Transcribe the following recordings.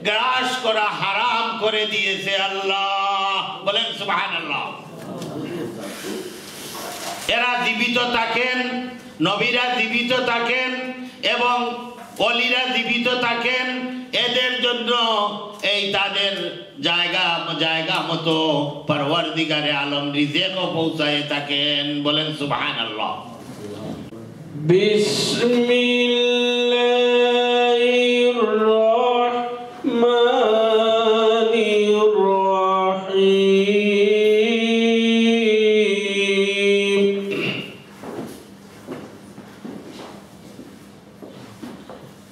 গ্রাস করা হারাম করে দিয়েছে আল্লাহ। বলেন সুবহানাল্লাহ। এরা জীবিত থাকেন, নবীরা জীবিত থাকেন এবং ওলিরা জীবিত থাকেন, এদের জন্য এই তাদের জায়গা মতো পরওয়ারদিগারে আলম রিজিকও পৌঁছায় থাকেন। বলেন সুবহানাল্লাহ। বিসমিল্লাহির রহমানির রহিম।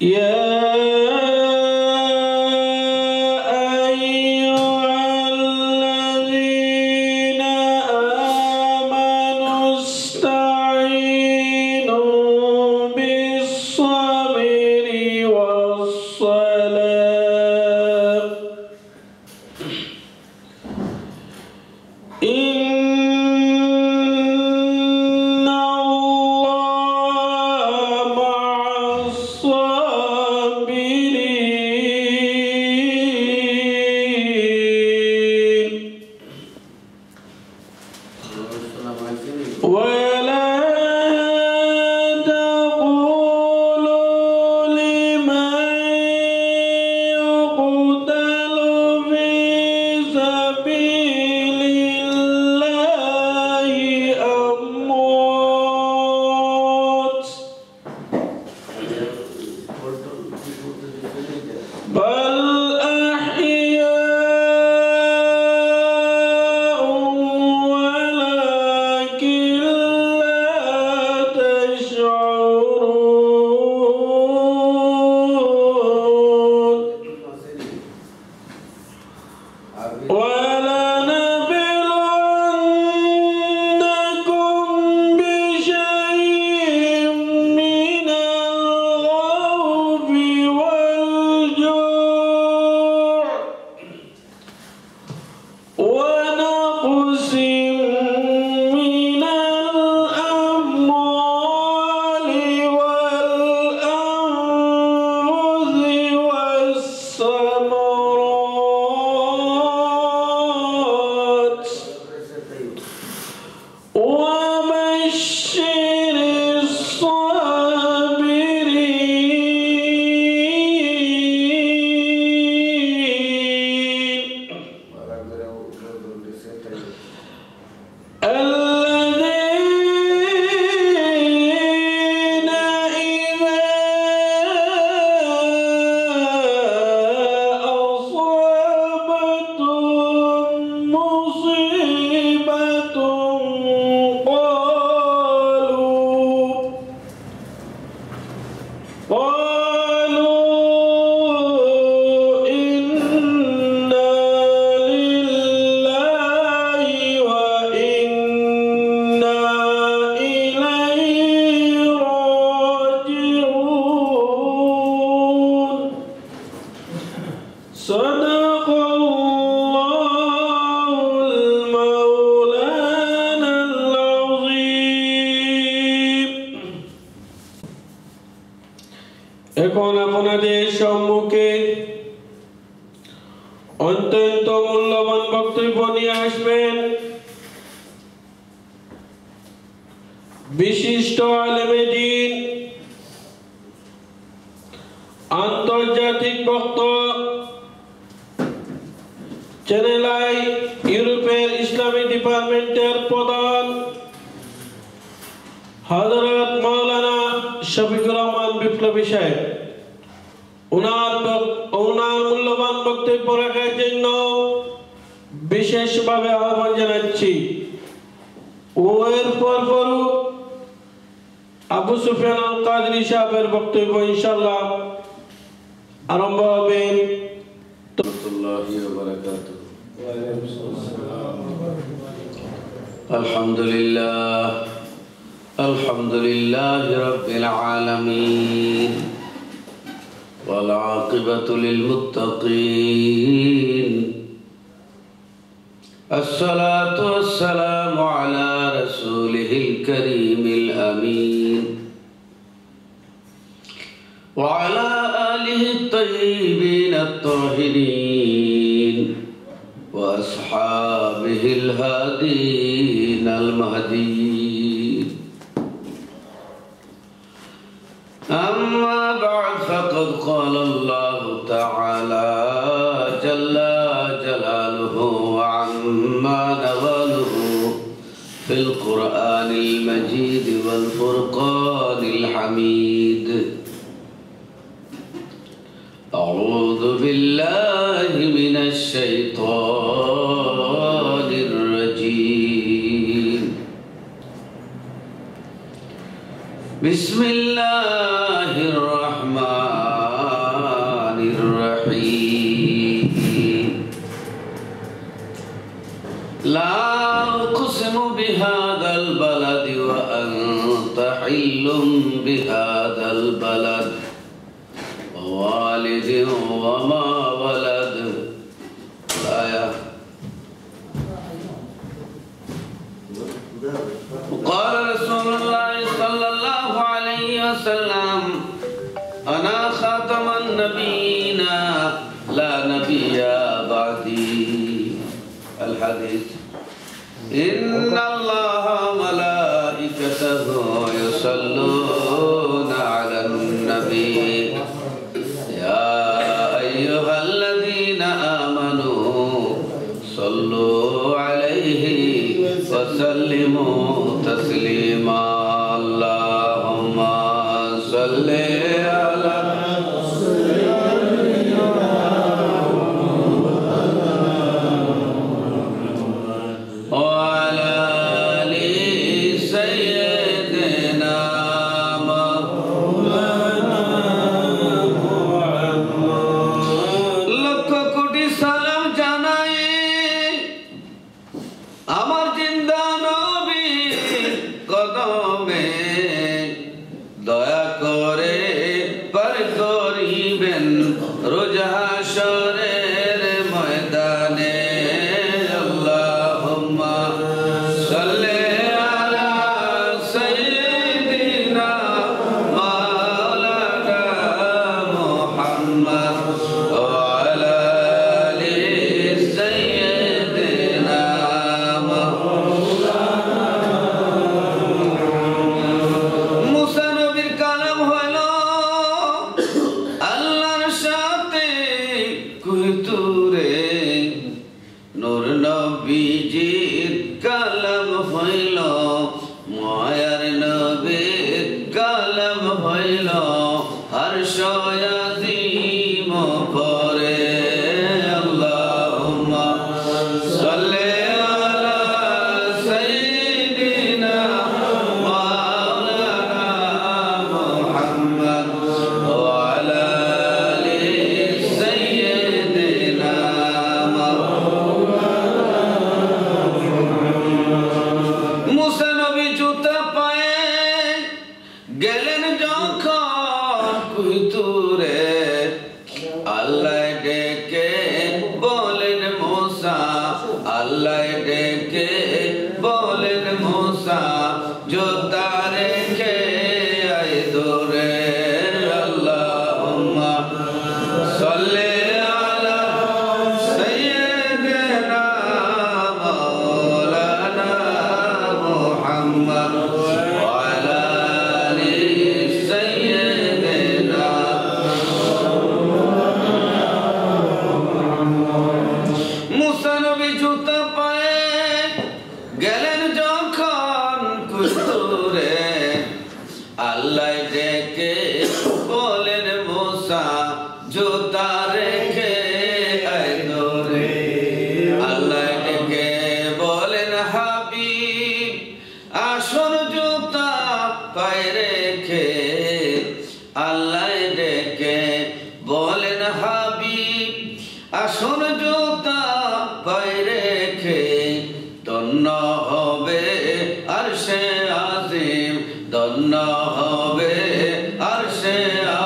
ইয়া এখন আপনাদের সম্মুখে অত্যন্ত মূল্যবান বক্তব্য নিয়ে আসবেন বিশিষ্ট আলেমে দ্বীন, আন্তর্জাতিক বক্তা, চ্যানেল আই ইউরোপের ইসলামী ডিপার্টমেন্টের প্রধান হযরত মাওলানা শফিকুর রহমান বিপ্লবী সাহেব। ওনার মূল্যবান বক্তব্য রাখার জন্য বিশেষভাবে আহ্বান জানাচ্ছি। এরপর আবু সুফিয়ান আল কাদরি সাহেবের বক্তব্য ইনশাআল্লাহ আরম্ভ হবে। আলহামদুলিল্লাহ রাব্বিল আলামিন ওয়াল আকিবাতু লিল মুত্তাকিন আসসালাতু ওয়াসসালামু আলা রাসূলিহিল কারীমিল আমিন ওয়া আলা আলিহি الطيبين الطاهرين وأصحابه الهادين المهديين أما بعد فقد قال الله تعالى جل جلاله وعما نواله في القرآن المجيد والفرقان الحميد أعوذ بالله من الشيطان الرجيم بسم الله الرحمن الرحيم لا أقسم بهذا البلد وأنت حل بهذا البلد ووالد وما ولد الآية وقال رسول الله صلى الله عليه وسلم أنا خاتم النبيين لا نبي بعدي الحديث إن الله ملائكته يصلون على النبي يا أيها الذين آمنوا صلوا عليه وسلموا تسليما اللهم صل على وعلى آل سيدنا مولانا লক্ষ কোটি সালাম জানাই আমার জিন্দা নবীর কদমে দয়া করে পার করিবেন রোজ হাশরের ময়দানে আল্লাহুম্মা সাল্লি আলা সাইয়্যিদিনা মাওলানা মুহাম্মদ ওয়া আলা আলি সাইয়্যিদিনা মুসা নবীর কালাম হলো আল্লাহর সাথে কুতুরে নূর নবীজির কালাম হইল মায়ার নবীর কালাম হইল আরশ আজিম পরে আল্লাহুম্মা সাল্লি আলা সাইয়্যিদিনা মাওলানা মুহাম্মদ ওয়া আলা আলি সাইয়্যিদিনা মুসা নবী জুতা পায়ে গেলেন যখন কুতুরে আল্লাহ ডেকে বলেন মুসা আল্লাহ ডেকে বলেন মুসা জুতা রেখে আয় দূরে আল্লাহুম্মা সাল্লি আলা সাইয়্যিদিনা মাওলানা মুহাম্মদ ওয়া আলা আলি সাইয়্যিদিনা মুসা নবী জুতা পায়ে গেলেন যখন কুতুরে আল্লাহ ডেকে বলেন মুসা জুতা রেখে আয় দূরে আল্লাহ ডেকে বলেন হাবিব আসর জুতা পায়ে রেখে আল্লাহ ডেকে বলেন হাবিব আসর জুতা পায়ে রেখে ধন্য হবে আরশে আজিম ধন্য হবে আরশে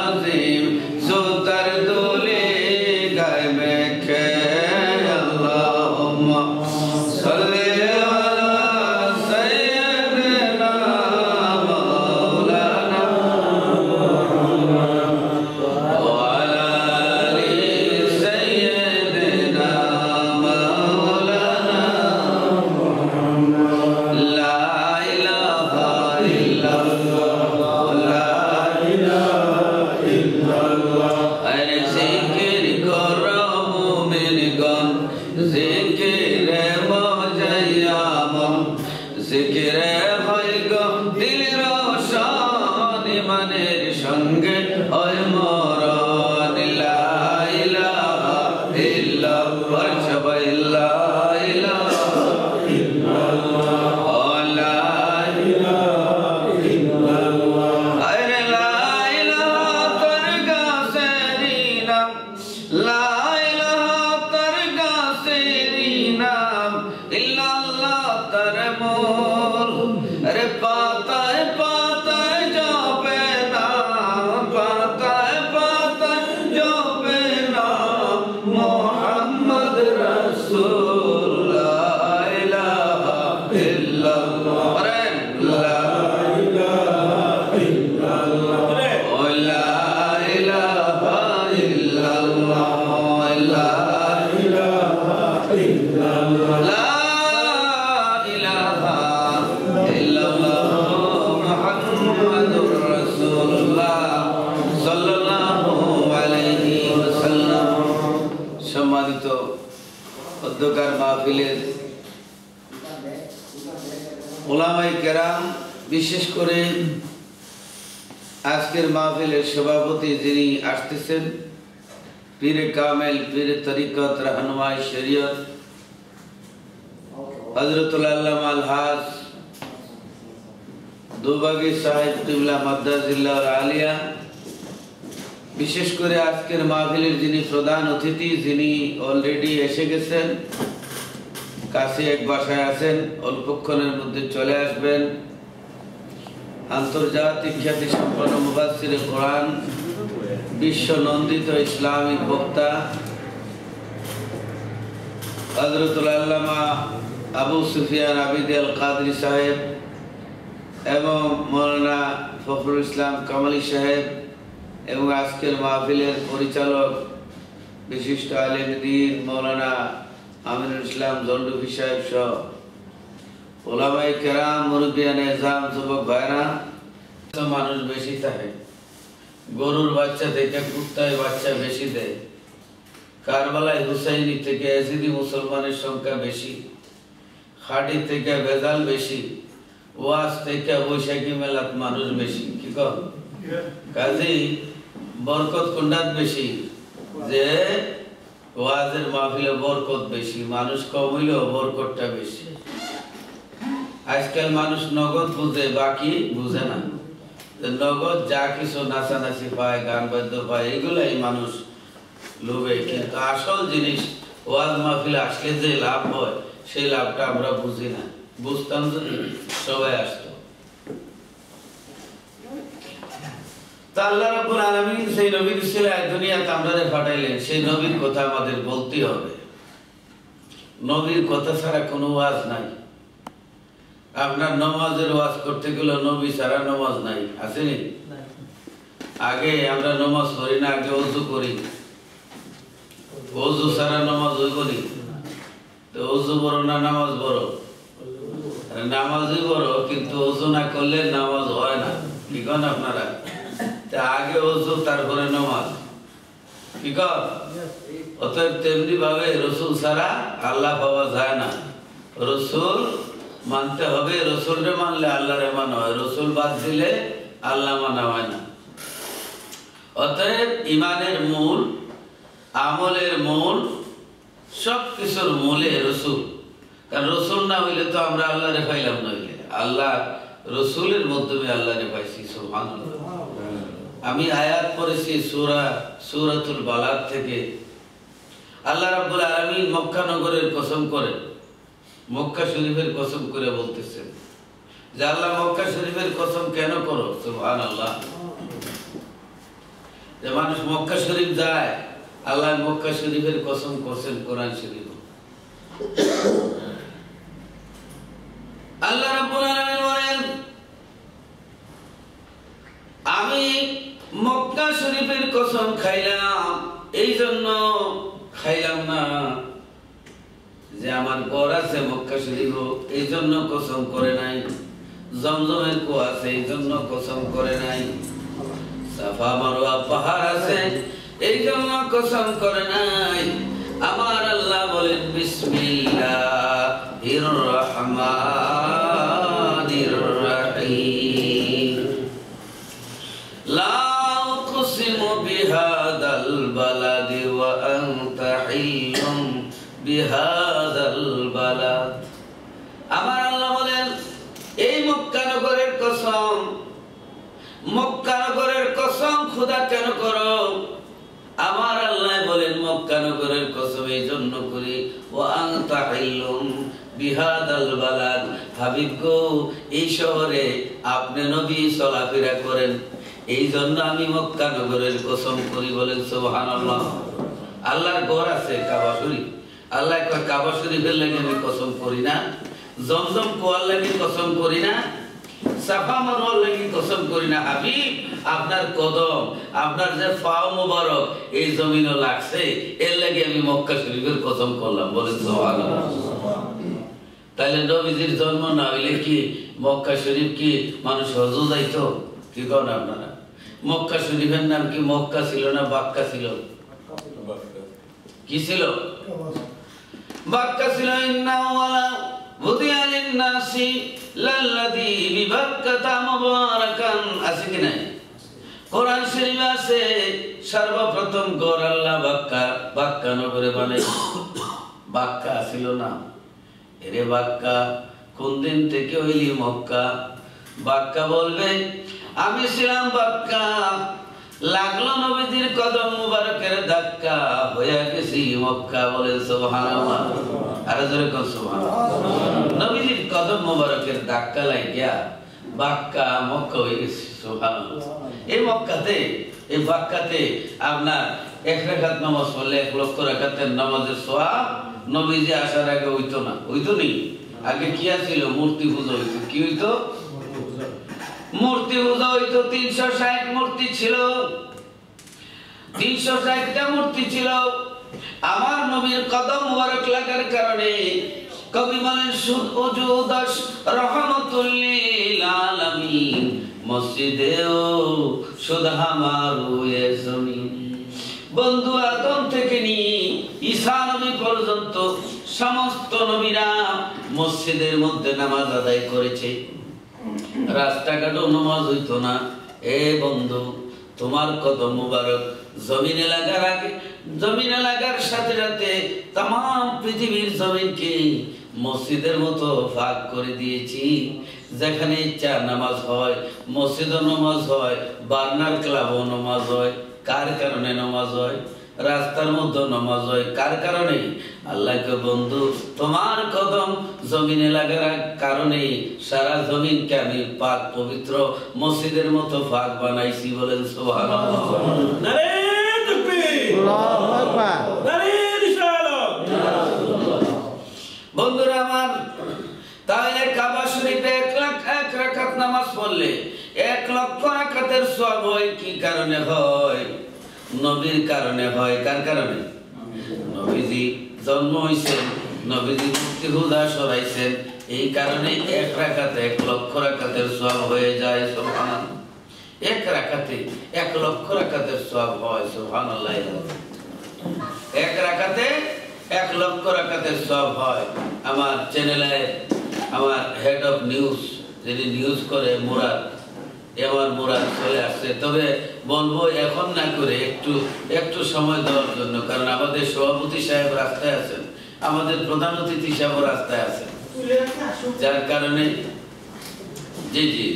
আজিম জুতার দুলি গায়ে মেখে আল্লাহুম্মা সাল্লি আলা সাইয়্যিদিনা মাওলানা ওয়া আলা ইল্লাল্লাহ সবাই লা ইলাহা ইল্লাল্লাহ লা ইলাহা ইল্লাল্লাহ আরে লা ইলাহা তোর গাছেরই নাম লা ইলাহা তোর গাছেরই নাম ইল্লাল্লাহ তোর মোর আরে পাতায় পাতায় জপে নাম পাতায় পাতায় জপে নাম মুহাম্মদ রাসূল লা ইলাহা ইল্লাল্লাহ লা ইলাহা ইল্লাল্লাহ লা ইলাহা ইল্লাল্লাহ লা ইলাহা ইল্লাল্লাহ লা ইলাহা ইল্লাল্লাহ মুহাম্মাদুর রাসূলুল্লাহ সাল্লাল্লাহু আলাইহি ওয়াসাল্লাম। সম্মানিত অধ্যকার মাহফিলের উলামায়ে কেরাম, বিশেষ করে আজকের মাহফিলের সভাপতি যিনি আসতেছেন, পীরে কামেল, পীরে তরিকত, রাহনুমায়ে শরীয়ত হযরতুল আল্লামা আলহাজ দুবাগী সাহেব কিবলা মাদ্দাজিল্লাহ আলিয়া, বিশেষ করে আজকের মাহফিলের যিনি প্রধান অতিথি, যিনি অলরেডি এসে গেছেন, কাছে এক বাসায় আছেন, অল্পক্ষণের মধ্যে চলে আসবেন, আন্তর্জাতিক খ্যাতি সম্পন্ন মুফাসসিরে কোরআন, বিশ্ব নন্দিত ইসলামিক বক্তা হযরতুল আল্লামা আবু সুফিয়ান আবিদ আল কাদরি সাহেব এবং মৌলানা ফখরুল ইসলাম কামালি সাহেব এবং আজকের মাহফিলের পরিচালক বিশিষ্ট আলেম দ্বীন মৌলানা আমিনুল ইসলাম জন্ডুফি সাহেব সহ উলামায়ে কেরাম, মুরব্বিয়ান এজাম, যুবক ভাইরা, মানুষ বেশি থাকে। গরুর বাচ্চা থেকে কুত্তায় বাচ্চা বেশি দেয়। কারবালায় হুসাইনি থেকে এজিদি মুসলমানের সংখ্যা বেশি, খাটি থেকে ভেজাল বেশি, ওয়াজ থেকে বৈশাখী মেলাত মানুষ বেশি। কি কর কাজেই বরকত কোনটাত বেশি? যে ওয়াজের মাহফিলে বরকত বেশি, মানুষ কম হইলেও বরকতটা বেশি। আজকাল মানুষ নগদ বুঝে, বাকি বুঝে না। নগদ যা কিছু নাচানাচি পায়, গান বাদ্য পায়, এগুলাই মানুষ লোভে। কিন্তু আসল জিনিস ওয়াজ মাহফিলে আসলে যে লাভ হয়, সেই লাভটা আমরা বুঝি না। বুঝতাম যদি সবাই আসতো। তা আল্লাহ রাব্বুল আলামিন সেই নবীর উসিলায় দুনিয়াতে আমরারে পাঠাইলেন, সেই নবীর কথা আমাদের বলতে হবে। নবীর কথা ছাড়া কোনো ওয়াজ নাই। আপনার নামাজের ওয়াজ করতে গেলে নবী ছাড়া নামাজ নাই, আসেনি? আগে আমরা নামাজ পড়ি না, আগে ওযু করি। ওযু ছাড়া নামাজ হইব নি? তো ওযু বড় না নামাজ বড়? নামাজই বড়, কিন্তু ওযু না করলে নামাজ হয় না। কি কন আপনারা? তা আগে ওযু, তারপরে নামাজ। কি কন? অতএব তেমনি ভাবে রসুল ছাড়া আল্লাহ পাওয়া যায় না। রসুল মানতে হবে, রসুলরে মানলে আল্লাহরে মানা হয়, রসুল বাদ দিলে আল্লাহ মানা হয় না। অতএব ইমানের মূল, আমলের মূল, সব কিছুর মূলে রসুল। কারণ রসুল না হইলে তো আমরা আল্লাহরে পাইলাম না। হইলে আল্লাহ রসুলের মাধ্যমে আল্লাহরে পাইছি। সুবহানাল্লাহ। আমি আয়াত পড়েছি সূরাতুল বালাদ থেকে। আল্লাহ রাব্বুল আলামিন মক্কা নগরের কসম করে, মক্কা শরীফের কসম করে বলতেছেন যে আল্লাহ মক্কা শরীফের কসম কেন করো? সুবহানাল্লাহ। যে মানুষ মক্কা শরীফ যায়, আল্লাহ মক্কা শরীফের কসম করছেন কোরআন শরীফ। আল্লাহ রাব্বুল আলামিন বলেন, আমি মক্কা শরীফের কসম খাইলাম, এই জন্য খাইলাম না যে আমার ঘর আছে মক্কা শরীফ, এই জন্য কসম করে নাই। জমজমের কুয়া আছে, এই জন্য কসম করে নাই। সাফা মারওয়া পাহাড় আছে, এই জন্য কসম করে নাই। আমার আল্লাহ বলেন বিসমিল্লাহির রহমানির রহিম, লা উকসিমু বিহাদাল বালাদি ওয়া আনতা হিল্লুম বিহাযাল বালাদ। আমার আল্লাহ বলেন, এই মক্কা নগরের কসম, মক্কা নগরের কসম খোদা কেন করো? আমার আল্লাহ বলেন মক্কা নগরের কসম এই জন্য করি, ওয়া আনতা হিল্লুম বিহাযাল বালাদ, হাবিব গো এই শহরে আপনি নবী চলাফেরা করেন, এই জন্য আমি মক্কা নগরের কসম করি। বলেন সুবহানাল্লাহ। আল্লাহর ঘর আছে কাবা শরীফ, আল্লাহ কয় কাবা শরীফের লাগি আমি কসম করি না, জমজম কুয়ার লাগি কসম করি না, সাফা মারওয়ার লাগি কসম করি না। হাবিব আপনার কদম, আপনার যে পাও মোবারক এই জমিনে লাগছে, এর লাগি আমি মক্কা শরীফের কসম করলাম। বলেন সুবহানাল্লাহ। তাহলে নবীজির জন্ম না হইলে কি মক্কা শরীফ কি মানুষ হজ যাইতো? কি করেন আপনারা? মক্কা শরীফের নাম কি মক্কা ছিল না বাক্কা ছিল? কি ছিল? বাক্কা ছিল। ইন্না ওয়ালা বুদিয়া লিন-নাসি লাল্লাযী বিবাক্কাতা মুবারাকান, আছে কি নাই? কোরআন শরীফে আছে সর্বপ্রথম ঘর আল্লাহ বাক্কা, বাক্কা নগরে বানাইছে। বাক্কা ছিল না, এরে বাক্কা কোন দিন থেকে হইলি মক্কা? বাক্কা বলবে আমি ছিলাম বাক্কা, লাগলো নবীজির কদম মুবারকের ধাক্কা, হয়ে গেছি মক্কা। বলেন সুবহানাল্লাহ। আর জোরে কোন সুবহানাল্লাহ। নবীজির কদম মুবারকের ধাক্কা লাগিয়া বাক্কা মক্কা হয়ে গেছে। সুবহানাল্লাহ। এই মক্কাতে, এই বাক্কাতে আপনার 1 রাকাত নামাজ পড়লে 1 লক্ষ রাকাতের নামাজের সওয়াব নবীজি আসার আগে হইতো না। হইতো নি? আগে কি ছিল? মূর্তি পূজা হইতো। কি হইতো? মূর্তি পূজা হইতো। 360 মূর্তি ছিল, 360টা মূর্তি ছিল। আমার নবীর কদম মুবারক লাগার কারণে কবি বলেন সুজুদাস রহমাতুল লিল আলামিন, মসজিদেও সুধা মারুয়ে জমিন। বন্ধু আদম থেকে নিয়ে ঈসা নবী পর্যন্ত সমস্ত নবীরা মসজিদের মধ্যে নামাজ আদায় করেছে। রাস্তাঘাটও নামাজ হইতো না। এ বন্ধু তোমার কদম মুবারক জমিনে লাগার আগে, জমিনে লাগার সাথে সাথে तमाम পৃথিবীর জমিনকে মসজিদের মতো ভাগ করে দিয়েছি। যেখানে ইচ্ছা নামাজ হয়, মসজিদও নামাজ হয়, বার্নার ক্লাবও নামাজ হয়। কার কারণে নামাজ হয়? রাস্তার মধ্যে নামাজ হয়। কার কারণে? আল্লাহকে বন্ধু তোমার কদম জমিনে লাগার কারণে সারা জমিনকে আমি পাক পবিত্র মসজিদের মতো পাক বানাইছি। বলেন সুবহানাল্লাহ। নারে তাকবীর, আল্লাহু আকবার, নারে রিসালাত। বন্ধুরা আমার, তাহলে কাবা শরীফে 1 রাকাত নামাজ পড়লে 1 লক্ষ রাকাতের সওয়াব হয়। কি কারণে হয়? নবীর কারণে হয়। কার কারণে? নবীজি জন্ম হইছেন, নবীজি মুক্তি হুদা সরাইছেন, এই কারণে 1 রাকাতে 1 লক্ষ রাকাতের সওয়াব হয়ে যায়। সুবহানাল্লাহ। 1 রাকাতে 1 লক্ষ রাকাতের সওয়াব হয়। সুবহানাল্লাহ। 1 রাকাতে 1 লক্ষ রাকাতের সওয়াব হয়। আমার চ্যানেলে আমার হেড অফ নিউজ যিনি নিউজ করে মুরাদ, এবার মুরাদ চলে আসছে। তবে বলবো এখন না করে একটু সময় দেওয়ার জন্য, কারণ আমাদের সভাপতি সাহেব রাস্তায় আছেন, আমাদের প্রধান অতিথি সাহেব রাস্তায় আছেন, যার কারণে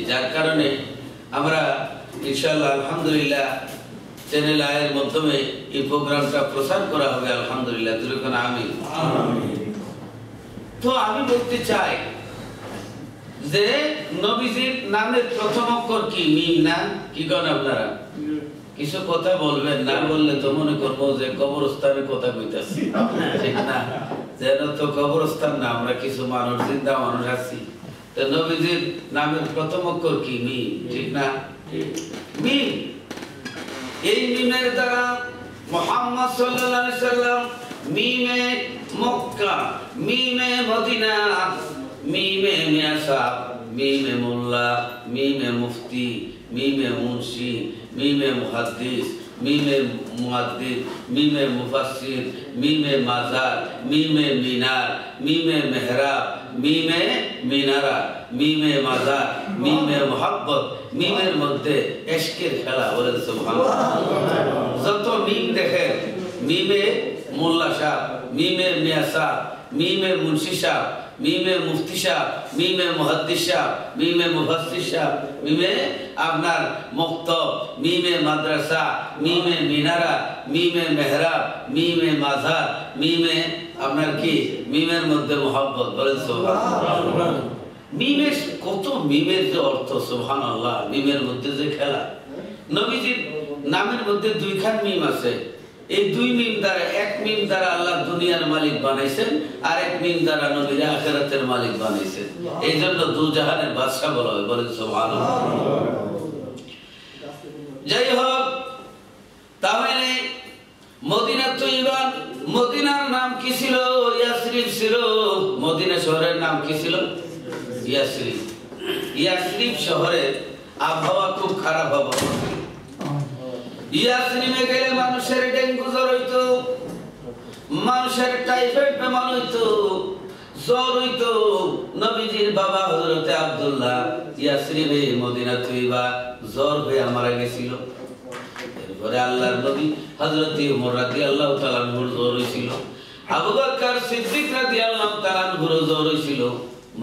যার কারণে আমরা ইনশাআল্লাহ আলহামদুলিল্লাহ চ্যানেল আয়ের মাধ্যমে এই প্রোগ্রামটা প্রচার করা হবে। আলহামদুলিল্লাহ। দুরুকান আমিন। তো আমি বলতে চাই যে নবীজির নামের প্রথম অক্ষর কি? মিম না? কি করেন আপনারা? কিছু কথা বলবেন, না বললে তো মনে করবো যে কবরস্থানের কথা কইতাছি, ঠিক না? যেন তো কবরস্থান না, আমরা কিছু মানুষ, জিন্দা মানুষ আছি। তো নবীজির নামের প্রথম অক্ষর কি? মিম, ঠিক না? মিম। এই মিমের দ্বারা মুহাম্মদ সাল্লাল্লাহু আলাইহি সাল্লাম, মিমে মক্কা, মিমে মদিনা, মিমে মিয়াসাব, মিমে মোল্লা, মিমে মুফতি, মিমে মুন্সি, মিমে মুহাদ্দিস, মিমে মুহাদ্দিস, মিমে মুফাসসির, মিমে মাজার, মিমে মিনার, মিমে মেহরাব, মিমে মিনারা, মিমে মাজার, মিমে মুহাব্বত, মিমের মধ্যে ইশকের খেলা। বলেন সুবহানাল্লাহ। যত মিম দেখেন, মিমে মোল্লা সাহেব, মিমের মিয়া সাহেব, মিমের মুন্সি সাহেব, মিমের মুফতি সাহেব, মিমের মুহাদ্দিস সাহেব, মিমের মুফাসসির সাহেব, মিমে আপনার মক্তব, মিমে মাদ্রাসা, মিমে মিনারা, মিমে মেহরাব, মিমে মাজার, মিমে আপনার কি মিমের মধ্যে মোহাব্বত। বলেন সুবহানাল্লাহ। মিমের কত মিমের যে অর্থ, সুবহানাল্লাহ। মিমের মধ্যে যে খেলা, নবীজির নামের মধ্যে দুইখান মিম আছে। এই দুই মিম দ্বারা, এক মিম দ্বারা আল্লাহ দুনিয়ার মালিক বানাইছেন, আর এক মিম দ্বারা নবীর আখিরাতের মালিক বানাইছেন। এই জন্য দুজাহানের বাদশা বলা হয়। বলেন সুবহানাল্লাহ। যাই হোক, তাহলে মদিনা তৈবা, মদিনার নাম কি ছিল? ইয়াসরিব ছিল। মদিনা শহরের নাম কি ছিল? ইয়াসরিব। ইয়াসরিব শহরের আবহাওয়া খুব খারাপ আবহাওয়া। ইয়াসরিবে গেলে মানুষের ডেঙ্গু জ্বর হইতো, মানুষের টাইফয়েড বেমার হইতো, জ্বর হইতো। নবীজির বাবা হযরতে আব্দুল্লাহ ইয়াসরিবে মদিনা তৈবা জ্বর হয়ে মারা গেছিল। এরপরে আল্লাহর নবী হযরতে ওমর রাদিয়াল্লাহু তাআলা আনহুর জ্বর হইছিল, আবু বকর সিদ্দিক রাদিয়াল্লাহু তাআলা আনহুর জ্বর হইছিল।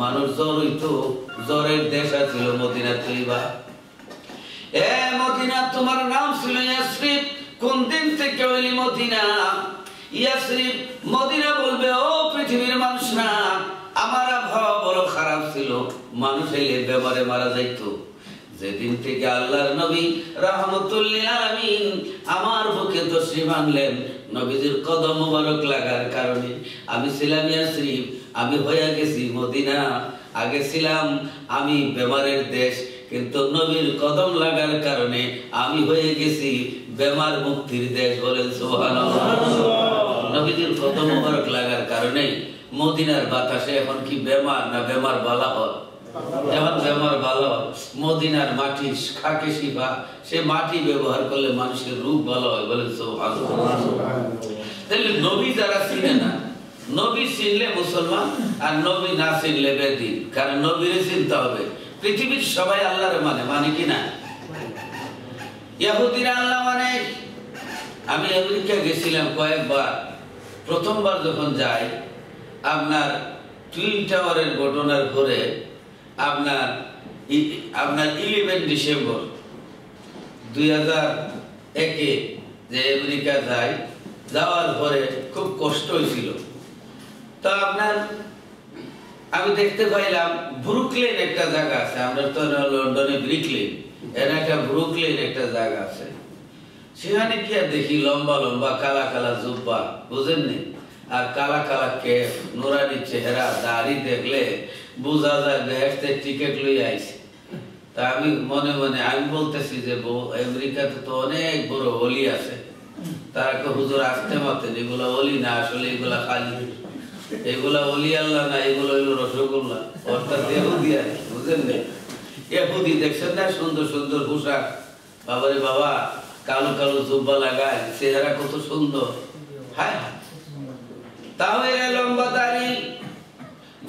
মানুষ জ্বর হইতো, জ্বরের দেশ ছিল মদিনা তৈবা। এ মদিনা, তোমার নাম ছিল ইয়াসরিব। কোন দিন থেকে হইলি মদিনা? ইয়াসরিব মদিনা বলবে, ও পৃথিবীর মানুষরা, আমার আবহাওয়া বড় খারাপ ছিল, মানুষ এলে বেমারে মারা যাইতো। যেদিন থেকে আল্লাহর নবী রাহমাতুল লিল আলামিন আমার বুকে তশরিফ আনলেন, নবীজির কদম মোবারক লাগার কারণে আমি ছিলাম ইয়াসরিব, আমি হয়ে গেছি মদিনা। আগে ছিলাম আমি বেমারের দেশ, কিন্তু নবীর কদম লাগার কারণে আমি হয়ে গেছি বেমার মুক্তির দেশ। বলেন সুবহানাল্লাহ। নবীজির কদম মোবারক লাগার কারণে মদিনার বাতাসে এখন কি বেমার না বেমার বালা হয়? এখন বেমার ভালো। মদিনার মাটি খাকে শিফা, সে মাটি ব্যবহার করলে মানুষের রূপ ভালো হয়। বলেন সুবহানাল্লাহ। তাহলে নবী যারা চিনে না, নবী চিনলে মুসলমান, আর নবী না চিনলে বেদিন। কারণ নবীরে চিনতে হবে। পৃথিবীর সবাই আল্লাহরে মানে কি না? ইহুদিরা আল্লাহ মানে। আমি আমেরিকা গেছিলাম কয়েকবার। প্রথমবার যখন যাই, আপনার টুইন টাওয়ারের ঘটনার পরে আপনার 11 ডিসেম্বর 2001-এ যে আমেরিকা যাই, যাওয়ার পরে খুব কষ্ট হয়েছিল। তো আপনার আমি দেখতে পাইলাম ব্রুকলিন একটা জায়গা আছে। আমরা তো লন্ডনে ব্রিকলিন, এর একটা ব্রুকলিন একটা জায়গা আছে। সেখানে কি দেখি লম্বা লম্বা কালা কালা জুব্বা, বুঝেননি, আর কালা কালা কেফ, নুরানি চেহারা, দাড়ি দেখলে বোঝা যায় বেহেশতে টিকিট লই আইছে। তা আমি মনে মনে আমি বলতেছি যে আমেরিকাতে তো অনেক বড় ওলি আছে। তারা কে হুজুর আসতে মাতেন, এগুলা ওলি না, আসলে এগুলা খালি, এগুলা ওলি আল্লাহ না, এগুলো হইল রসগোল্লা, অর্থাৎ ইহুদি আর কি, বুঝলেন না? ইহুদি দেখছেন না, সুন্দর সুন্দর পোশাক, বাবারে বাবা, কালো কালো জুব্বা লাগায়, চেহারা কত সুন্দর। হ্যাঁ, তাহলে লম্বা দাড়ি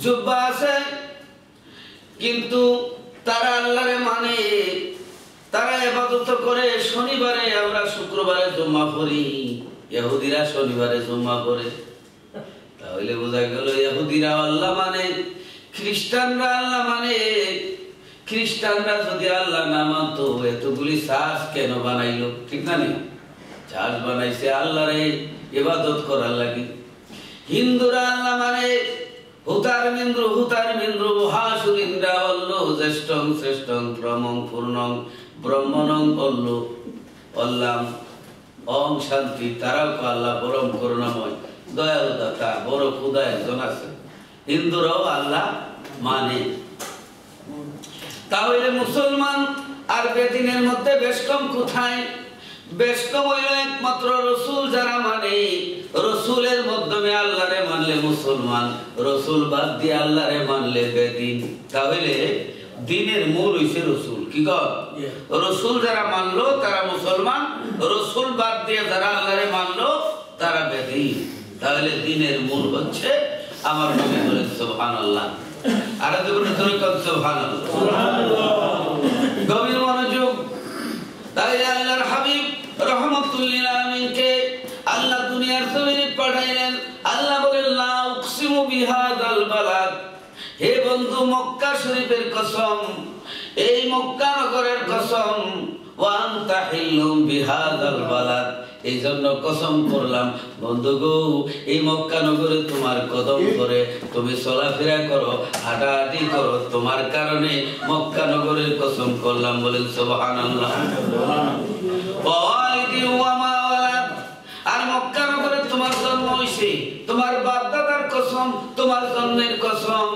জুব্বা আছে, কিন্তু তারা আল্লাহরে মানে, তারা ইবাদত করে। শনিবারে আমরা শুক্রবারে জুম্মা পড়ি, ইহুদিরা শনিবারে জুম্মা পড়ে। তাহলে বোঝা গেল ইহুদিরা আল্লাহ মানে, খ্রিস্টানরা আল্লাহ মানে। খ্রিস্টানরা যদি আল্লাহ না মানতো, এতগুলি চার্চ কেন বানাইলো? ঠিক না? চার্চ বানাইছে আল্লাহরে ইবাদত করার লাগি। হিন্দুরা আল্লাহ মানে, হুতার মিন্দ্র হাসুরিন্দ্রা অল্ল জ্যেষ্ঠং শ্রেষ্ঠং প্রমং পূর্ণং ব্রহ্মণং অল্ল অল্লাম ওম শান্তি। তারাও আল্লাহ পরম করুণাময়, দয়ালু দাতা, বড় খুদা একজন আছে। হিন্দুরাও আল্লাহ মানে। তাহলে মুসলমান আর বেদিনের মধ্যে বেশ কম কোথায়? বেশ কম হইল একমাত্র রসুল যারা মানে, রসুলের মাধ্যমে আল্লাহরে মানলে মুসলমান, রসুল বাদ দিয়ে আল্লাহরে মানলে বেদিন। তাহলে দিনের মূল হইছে রসুল। কি কর? রসুল যারা মানলো তারা মুসলমান, রসুল বাদ দিয়ে যারা আল্লাহরে মানলো তারা বেদিন। তাহলে দিনের মূল হচ্ছে আমার নবী বলেন সুবহানাল্লাহ। আর দেখুন সুবহানাল্লাহ, গভীর মনোযোগ। তাই আল্লাহর হাবিব রাহমাতুল লিল আলামিনকে আল্লাহ দুনিয়ার জমিনে পাঠালেন। বন্ধু মক্কা শরীফের কসম, এই মক্কা নগরের কসম, ওয়ান্তা হিল্লুম বিহাদাল বালাদ, এই জন্য কসম করলাম বন্ধু গো, এই মক্কা নগরে তোমার কদম করে তুমি চলাফেরা করো, হাঁটাহাঁটি করো, তোমার কারণে মক্কা নগরের কসম করলাম। বলেন সুবহানাল্লাহ। ওয়ালিদি ওয়া মা ওয়ালাদ, আর মক্কা নগরে তোমার জন্ম হইছে, তোমার বাপ দাদার কসম, তোমার জন্মের কসম।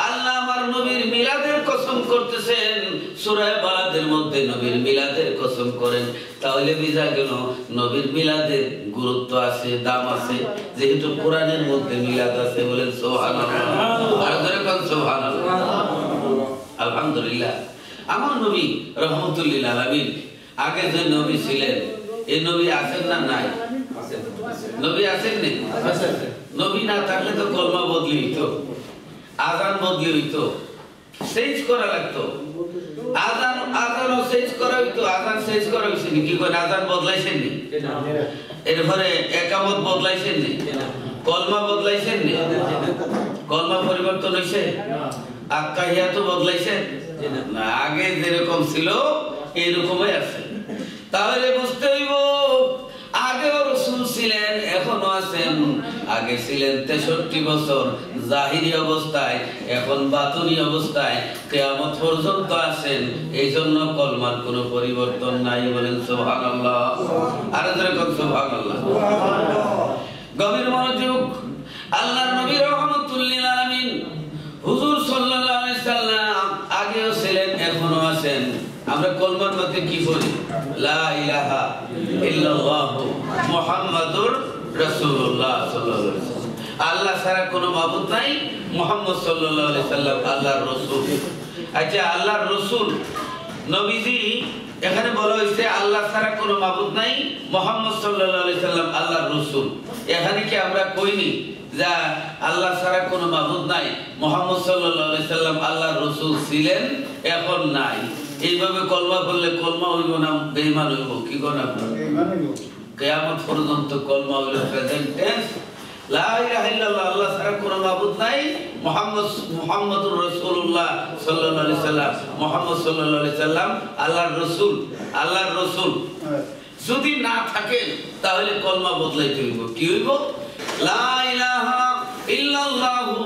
আল্লাহ আমার নবীর মিলাদের কসম করতেছেন, সূরা বালাদের মধ্যে নবীর মিলাদের কসম করেন। তাহলে বুঝা গেল নবীর মিলাদের গুরুত্ব আছে, দাম আছে, যেহেতু কোরআনের মধ্যে মিলাদ আছে। বলেন সুবহানাল্লাহ। আর ধরে কোন সুবহানাল্লাহ। আলহামদুলিল্লাহ। আমার নবী রহমতুল লিল আলামিন, আগে যে নবী ছিলেন, এই নবী আছেন না নাই? নবী আছেন নি? নবী না থাকলে তো কলমা বদলি হইতো, আযান বদলি হইতো, চেঞ্জ করা লাগতো। আযানও চেঞ্জ করা হইতো, আযান চেঞ্জ করা হইছে নি? কি করেন? আযান বদলাইছেন নি? এরপরে একামত বদলাইছেন নি? কলমা বদলাইছেন নি? কলমা পরিবর্তন হইছে? আক্কাহিয়াত বদলাইছেন না? আগে যেরকম ছিল এরকমই আছে। তাহলে বুঝতে হইব আগেও রাসূল ছিলেন, এখনো আছেন। আগে ছিলেন 63 বছর জাহিরি অবস্থায়, এখন বাতুনি অবস্থায়, কিয়ামত পর্যন্ত আছেন। এই জন্য কলমার কোনো পরিবর্তন নাই। বলেন সুবহানাল্লাহ। আর জোরে কোন সুবহানাল্লাহ। গভীর মনোযোগ। আল্লাহর নবী রহমাতুল লিল আলামিন হুজুর সাল্লাল্লাহু আলাইহি সাল্লাম আগেও ছিলেন, এখনো আছেন। আমরা কলমার মধ্যে কি বলি? লা ইলাহা ইল্লাল্লাহু মুহাম্মাদুর রাসূলুল্লাহ সাল্লাল্লাহু আলাইহি ওয়াসাল্লাম। আল্লাহ ছাড়া কোনো মাবুদ নাই, মুহাম্মদ সাল্লাল্লাহু আলাইহি সাল্লাম আল্লাহর রাসূল। আচ্ছা, আল্লাহর রাসূল নবীজি, এখানে বলা হয়েছে আল্লাহ ছাড়া কোনো মাবুদ নাই, মুহাম্মদ সাল্লাল্লাহু আলাইহি সাল্লাম আল্লাহর রাসূল। এখানে কি আমরা কইনি যা আল্লাহ ছাড়া কোনো মাবুদ নাই, মুহাম্মদ সাল্লাল্লাহু আলাইহি সাল্লাম আল্লাহর রাসূল ছিলেন, এখন নাই? এইভাবে কলমা পড়লে কলমা হইব না বেঈমান হইব? কি কোন আপনারা? বেঈমান হইব। কিয়ামত পর্যন্ত কলমা হইল প্রেজেন্ট টেন্স। লা ইলাহা ইল্লাল্লাহ, আল্লাহ ছাড়া কোনো মাবুদ নাই, মুহাম্মাদুর রাসূলুল্লাহ সাল্লাল্লাহু আলাইহি সাল্লাম, মুহাম্মদ সাল্লাল্লাহু আলাইহি সাল্লাম আল্লাহর রাসূল, আল্লাহর রাসূল। যদি না থাকে তাহলে কলমা বদলাইতে হইব। কি হইব? লা ইলাহা ইল্লাল্লাহু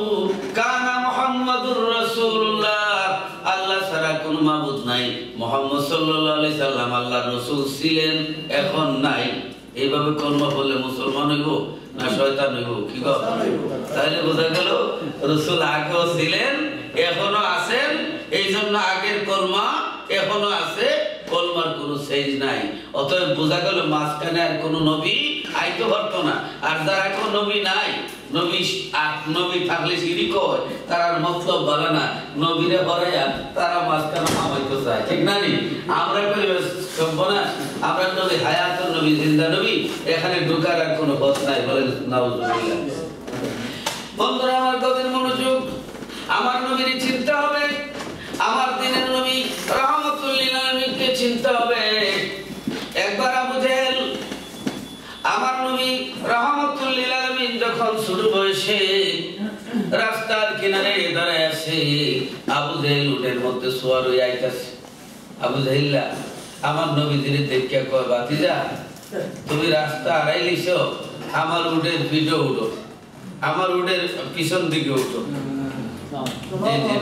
কানা মুহাম্মাদুর রাসূলুল্লাহ, আল্লাহ ছাড়া কোনো মাবুদ নাই, মুহাম্মদ সাল্লাল্লাহু আলাইহি সাল্লাম আল্লাহর রাসূল ছিলেন, এখন নাই। এইভাবে কলমা বললে মুসলমান হইব না শয়তান হইব? কি গো? তাহলে বোঝা গেল রাসূল আগেও ছিলেন, এখনো আছেন। এই জন্য আগের কলমা এখনো আছে, কলমার কোনো চেঞ্জ নাই। অতএব বোঝা গেল মাঝখানে আর কোনো নবী আইতে পারতো না। আর যারা এখন নবী নাই, নবী থাকলে শিরিক হয়, তার মতলব বলে না, নবীরে বলাইয়া তারা মাঝখানে নামাইতে চায়। ঠিক না? নি আমরা করি না, আমরা নবী হায়াত, নবী জিন্দা নবী, এখানে ঢোকার আর কোনো পথ নাই। বলেন নাউজুবিল্লাহ। বন্ধুরা আমার, গভীর মনোযোগ। আমার নবীর চিন্তা হবে, আমার দিনের নবী রহমাতুল লিল আলামিনকে চিন্তা হবে। একবার আবু জেহেল আমার নবী রহমাতুল লিল আলামিন যখন শুরু বয়সে রাস্তার কিনারে দাঁড়ায় আছে, আবু জেহেল উটের মধ্যে সওয়ার হয়ে আইতাছে। আবু জেহেল আমার নবীজির দেখে কয়, ভাতিজা তুমি রাস্তা হারাইলিছো, আমার উটের পিঠে উঠো, আমার উটের পিছন দিকে উঠো।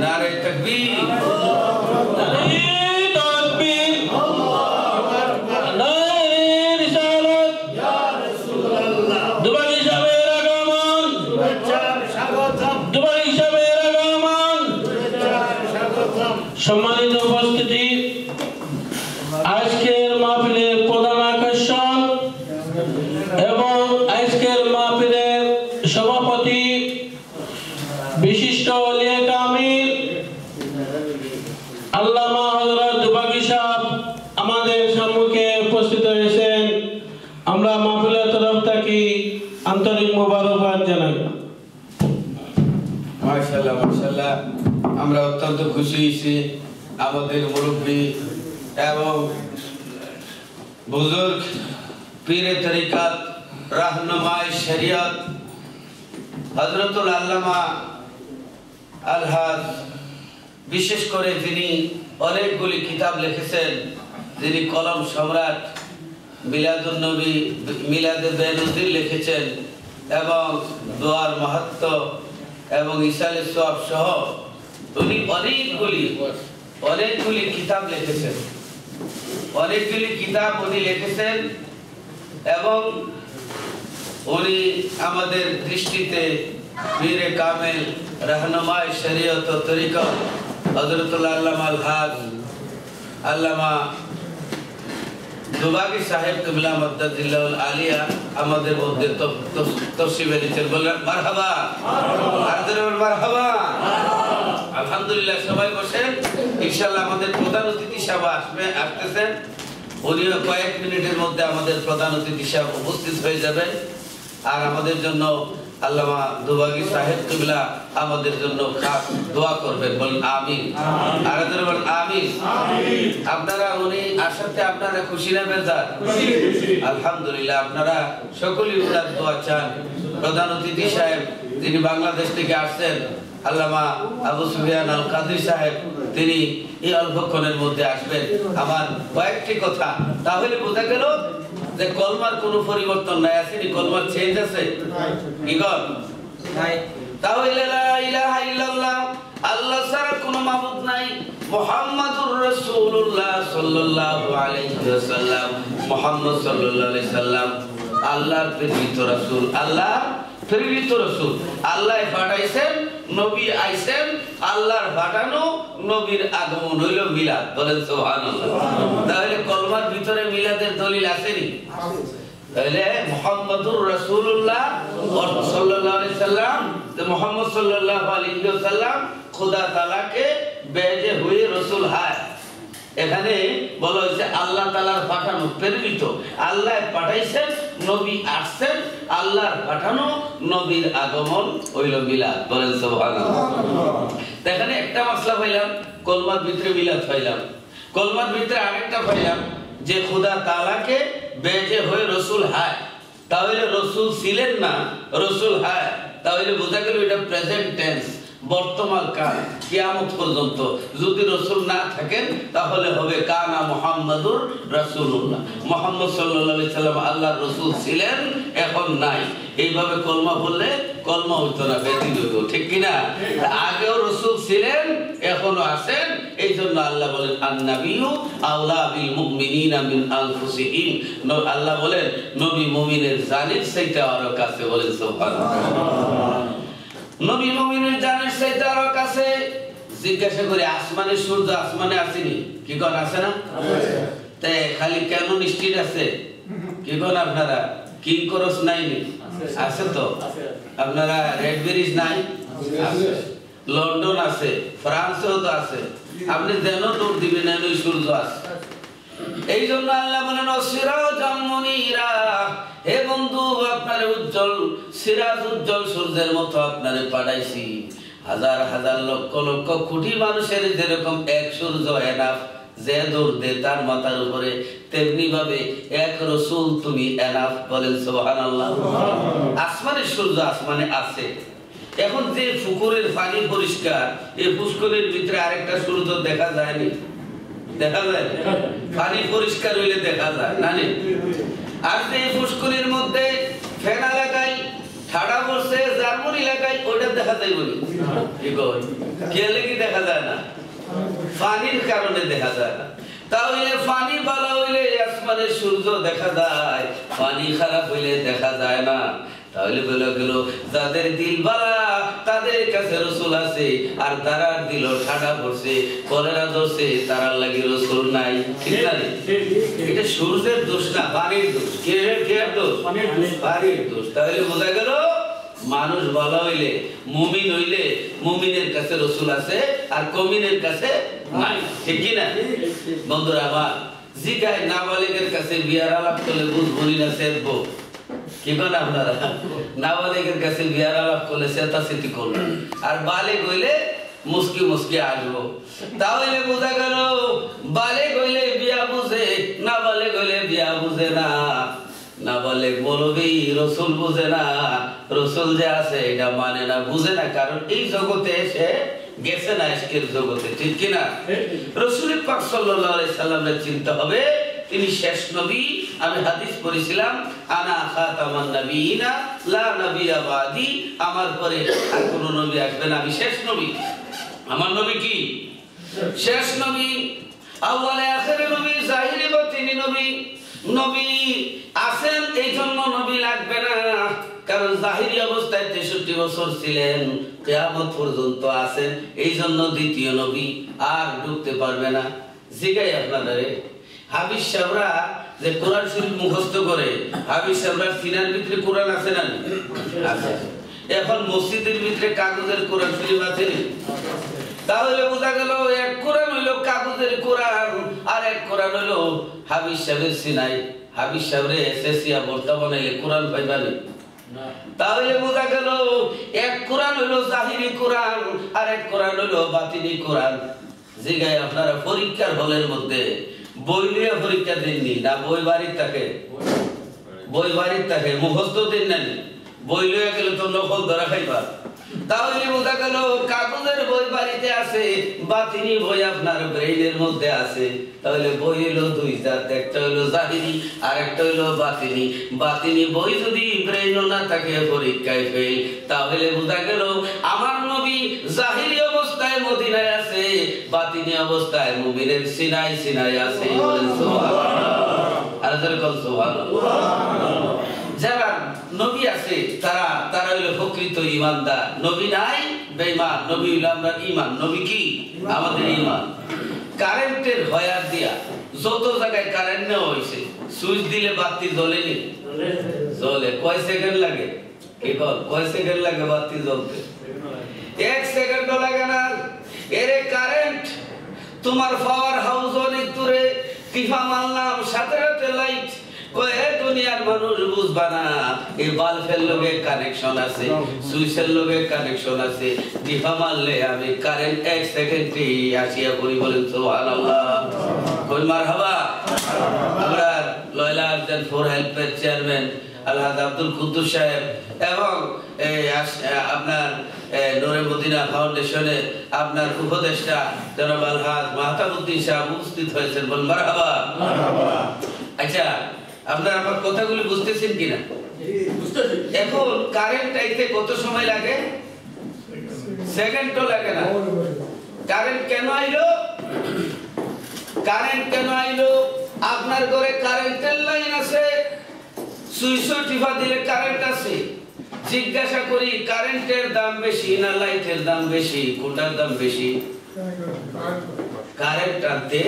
নারে তাকবীর, নারে তাকবীর, নারে রিসালাত, ইয়া রাসূলুল্লাহ। দুবাই সাহেবের আগমন, শুভেচ্ছার স্বাগতম। দুবাই সাহেবের আগমন, শুভেচ্ছার স্বাগতম। সম্মানিত উপস্থিতি, আজকের মাহফিলের প্রধান আকর্ষণ এবং আজকের মাহফিলের সভাপতি বিশিষ্ট ওলিয়ে কামিল আল্লামা হযরত দুবাগী সাহেব আমাদের সম্মুখে উপস্থিত হয়েছেন। আমরা মাহফিলের তরফ থেকে আন্তরিক মোবারকবাদ জানাই। মাশাআল্লাহ, মাশাআল্লাহ। আমরা অত্যন্ত খুশি হয়েছি আমাদের মুরব্বী এবং বুজুর্গ পীরে তরিকাত, রাহনুমায়ে শরিয়ত হযরতুল আল্লামা আলহাজ বিশেষ করে যিনি অনেকগুলি কিতাব লিখেছেন, যিনি কলম সম্রাট, মিলাদুন নবী, মিলাদে বেনজির লিখেছেন এবং দোয়ার মাহাত্ম এবং ইসালে সওয়াব সহ উনি অনেকগুলি কিতাব লিখেছেন, উনি লিখেছেন এবং উনি আমাদের দৃষ্টিতে পীরে কামেল, রাহনুমায়ে শরীয়ত ও তরিকত হযরতুল আল্লামা আল-হাজ আল্লামা দুবাগি সাহেব কিবলা মাদ্দাজিল্লাহুল আলিয়া আমাদের মধ্যে তশরিফ এনেছেন। বললেন মারহাবা, মারহাবা। আলহামদুলিল্লাহ, সবাই বসেন। ইনশাআল্লাহ আমাদের প্রধান অতিথি সাহেব আসতেছেন। উনিও কয়েক মিনিটের মধ্যে আমাদের প্রধান অতিথি সাহেব উপস্থিত হয়ে যাবেন। আর আমাদের জন্য আল্লামা দুবাগি সাহেব কিবলা আমাদের জন্য খাস দোয়া করবেন। বলেন আমিন। আর বলেন আমিন। আপনারা উনি আসাতে আপনারা খুশি না বেজার? আলহামদুলিল্লাহ, আপনারা সকলেই উনার দোয়া চান। প্রধান অতিথি সাহেব যিনি বাংলাদেশ থেকে আসছেন, আল্লামা আবু সুফিয়ান আল কাদরি সাহেব, তিনি এই অল্পক্ষণের মধ্যে আসবেন। আমার কয়েকটি কথা, তাহলে বোঝা গেল যে কলমার কোনো পরিবর্তন নাই, আসেনি? কলমার চেঞ্জ আছে কি গো? নাই। তাহলে লা ইলাহা ইল্লাল্লাহ, আল্লাহ ছাড়া কোনো মাবুদ নাই, মুহাম্মাদুর রাসূলুল্লাহ সাল্লাল্লাহু আলাইহি ওয়াসাল্লাম, মুহাম্মদ সাল্লাল্লাহু আলাইহি সাল্লাম আল্লাহর প্রেরিত রাসূল, আল্লাহর প্রেরিত রাসূল। আল্লাহ পাঠাইছেন, নবী আইছেন, আল্লাহর পাঠানো নবীর আগমন হইল মিলাদ। বলেন সুবহানাল্লাহ। তাহলে কলমার ভিতরে মিলাদের দলিল আসেনি? তাহলে মুহাম্মাদুর রাসূলুল্লাহ সাল্লাল্লাহু আলাইহি সাল্লাম, যে মুহাম্মদ সাল্লাল্লাহু আলাইহি ওয়াসাল্লাম খোদা তাআলাকে বেজে হয়ে রাসূল হয়। এখানে বলা হয়েছে আল্লাহ তাআলার পাঠানো, প্রেরিত। আল্লাহ পাঠাইছেন, নবী আসছেন, আল্লাহর পাঠানো নবীর আগমন হইল মিলাদ। বলেন সুবহানাল্লাহ। এখানে একটা মাসলা পাইলাম, কলমার ভিতরে মিলাদ পাইলাম। কলমার ভিতরে আরেকটা পাইলাম যে খোদা তাআলাকে বেজে হয়ে রাসূল হয়। তাহলে রাসূল ছিলেন না, রাসূল হয়। তাহলে বোঝা গেল এটা প্রেজেন্ট টেন্স, বর্তমান কাল, কিয়ামত পর্যন্ত যদি রাসূল না থাকেন তাহলে হবে কানা মুহাম্মাদুর রাসূলুল্লাহ। মুহাম্মদ সাল্লাল্লাহু আলাইহি সাল্লাম আল্লাহর রাসূল ছিলেন, এখন নাই। এইভাবে কলমা বললে কলমা হইতো না, ব্যতীত হইতো। ঠিক কি না? আগেও রাসূল ছিলেন, এখনো আছেন। এইজন্য আল্লাহ বলেন আন-নাবিয়্যু আওলা বিল মুমিনিনা মিন আনফুসিহিম। আল্লাহ বলেন নবী মুমিনের জানের চাইতে আরো কাছে। বলেন সুবহানাল্লাহ। নবী মুমিনের জানের চাইতে আরো কাছে। জিজ্ঞাসা করে আসমানের সূর্য আসমানে আসেনি? কি কোন আছে না? তে খালি কেন নিশ্চিত আছে? কি কোন আপনারা কিং করস নাই? আছে তো। আপনারা রেড ব্রিজ নাই? আছে। লন্ডন আছে, ফ্রান্সেও তো আছে। আপনি যেন দৌড় দিবেন, ওই সূর্য আছে। এই জন্য আল্লাহ বলেন সিরাজাম মুনীরা, হে বন্ধু আপনার উজ্জ্বল সিরাজ, উজ্জ্বল সূর্যের মতো আপনারে পাঠাইছি। হাজার হাজার লক্ষ লক্ষ কোটি মানুষের যেরকম এক সূর্য এনাফ, যে দৌড় দে তার মাথার উপরে, তেমনি ভাবে এক রাসূল তুমি এনাফ। বলেন সুবহানাল্লাহ। আসমানের সূর্য আসমানে আছে। এখন যে পুকুরের পানি পরিষ্কার, এই পুষ্করের ভিতরে আরেকটা সূর্য দেখা যায়নি? দেখা যায়? পানি পরিষ্কার হইলে দেখা যায় না? আর যে পুষ্করের মধ্যে ফেনা লাগাই, ঠাডা বসে জার্মনি লাগাই, ওটা দেখা যায় বলি? কি কই কেলে কি দেখা যায় না? পানির কারণে দেখা যায় না। তাহলে পানি ভালো হইলে আসমানের সূর্য দেখা যায়, পানি খারাপ হইলে দেখা যায় না। তাহলে বলে গেল যাদের দিল ভালো তাদের কাছে রাসূল আছে, আর তারা দিল ঠাডা পড়ছে, কলেরা ধরছে, তারা লাগি রাসূল নাই। ঠিক না? এটা সূর্যের দোষ না, পানির দোষ। কে দোষ? পানির দোষ। তাহলে বোঝা গেল মানুষ ভালো হইলে, মুমিন হইলে, মুমিনের কাছে রাসূল আছে, আর কমিনের কাছে নাই। ঠিক কি না বন্ধুরা আমার? জিগায় নাবালিগের কাছে বিয়ার আলাপ করলে বুঝবনি না সেদবো? কি বলেন আপনারা? নাবালিগের কাছে বিয়ার আলাপ করলে চেতাচেতি করলেন, আর বালিগ হইলে মুস্কি মুস্কি আসবো। তাহলে বোঝা গেল বালিগ হইলে বিয়া বুঝে, নাবালিগ হইলে বিয়া বুঝে না। নাবালিগ বলবি রাসূল বুঝে না, রাসূল যে আছে এটা মানে না, বুঝে না। কারণ এই জগতে এসে গেছেন আজকের জগতে, ঠিক কিনা? রাসূল পাক সাল্লাল্লাহু আলাইহি সাল্লামের চিন্তা হবে তিনি শেষ নবী। আমি হাদিস পড়েছিলাম, আনা খাতামান নবিয়িনা লা নবিয়্যা বাদি, আমার পরে আর কোনো নবী আসবে না, আমি শেষ নবী। আমার নবী কি? শেষ নবী, আউয়ালে আখিরে নবী, জাহিরি বাতিনি নবী। নবী আছেন এই জন্য নবী লাগবে না, কারণ জাহিরি অবস্থায় 63 বছর ছিলেন, কিয়ামত পর্যন্ত আছেন, এই জন্য দ্বিতীয় নবী আর ঢুকতে পারবে না। জিগাই আপনাদের হাফিজ সাহেবরা যে কোরআন শরীফ মুখস্থ করে, হাফিজ সাহেবরা সিনার ভিতরে কোরআন আছে না? আছে। এখন মসজিদের ভিতরে কাগজের কোরআন শরীফ আছে না? তাহলে বোঝা গেল এক কোরআন হইল কাগজের কোরআন, আর এক কোরআন হইল হাফিজ সাহেবের সিনাই। হাফিজ সাহেবরে এসএসিয়া বর্তমানে কোরআন পাইবানি। তাহলে বোঝা গেল এক কোরআন হইল জাহিরি কোরআন, আর এক কোরআন হইল বাতিনি কোরআন। জিগায় আপনারা পরীক্ষার হলের মধ্যে বই নিয়ে পরীক্ষা দেননি না? বই বাড়ির থাকে, বই বাড়ির থাকে, মুখস্থ দেন না? বই লইয়া গেলে তো নকল ধরা খাইবা। তাহলে বোঝা গেল কাগজের বই বাড়িতে আছে, বাতিনি বই আপনার ব্রেইনের মধ্যে আছে। তাহলে বই হলো দুই জাত, একটা হলো জাহিরি আর একটা হলো বাতিনি। বাতিনি বই যদি ব্রেইনও না থাকে পরীক্ষায় ফেল, তাহলে বোঝা গেল আমার নবী জাহিরি অবস্থায় মদিনায় আছে, বাতিনি অবস্থায় মুমিনের সিনাই সিনাই আছে। বলেন সুবহানাল্লাহ। আর জোরে বল সুবহানাল্লাহ। যারা নবী আছে তারা হইল প্রকৃত ঈমানদার। নবী নাই বেঈমান, নবী হইল আমরা ঈমান। নবী কি? আমাদের ঈমান। কারেন্টের হয়ার দিয়া যত জায়গায় কারেন্ট নেওয়া হয়েছে, সুইচ দিলে বাতি জ্বলেনি? জ্বলে। কয় সেকেন্ড লাগে? কি বল, কয় সেকেন্ড লাগে বাতি জ্বলতে? 1 সেকেন্ডও লাগে না। এরে কারেন্ট তোমার পাওয়ার হাউস অনেক দূরে, টিপা মারলাম সাথে সাথে লাইট। দুনিয়ার মানুষ বুঝবা না, এই বাল্বের লগে কানেকশন আছে, সুইচের লগে কানেকশন আছে, টিপা মারলে আমি কারেন্ট 1 সেকেন্ডে আসিয়া করি। বলেন সুবহানাল্লাহ। কই মারহাবা। আমরা লয়লা আফজাল ফর হেল্পের চেয়ারম্যান আলহাজ আব্দুল কুদ্দুস সাহেব এবং আপনার নূরে মদিনা ফাউন্ডেশনের আপনার উপদেষ্টা জনাব আলহাজ মাহতাবউদ্দিন সাহেব উপস্থিত হয়েছেন। বল মারহাবা। আচ্ছা, আপনারা আমার কথাগুলো বুঝতেছেন কিনা? এখন কারেন্ট আইতে কত সময় লাগে? সেকেন্ডও লাগে না। কারেন্ট কেন আইলো? কারেন্ট কেন আইলো? আপনার ঘরে কারেন্টের লাইন আছে, সুইচ টিপা দিলে কারেন্ট আছে। জিজ্ঞাসা করি কারেন্টের দাম বেশি না লাইটের দাম বেশি? কোনটার দাম বেশি? কারেন্ট আনতে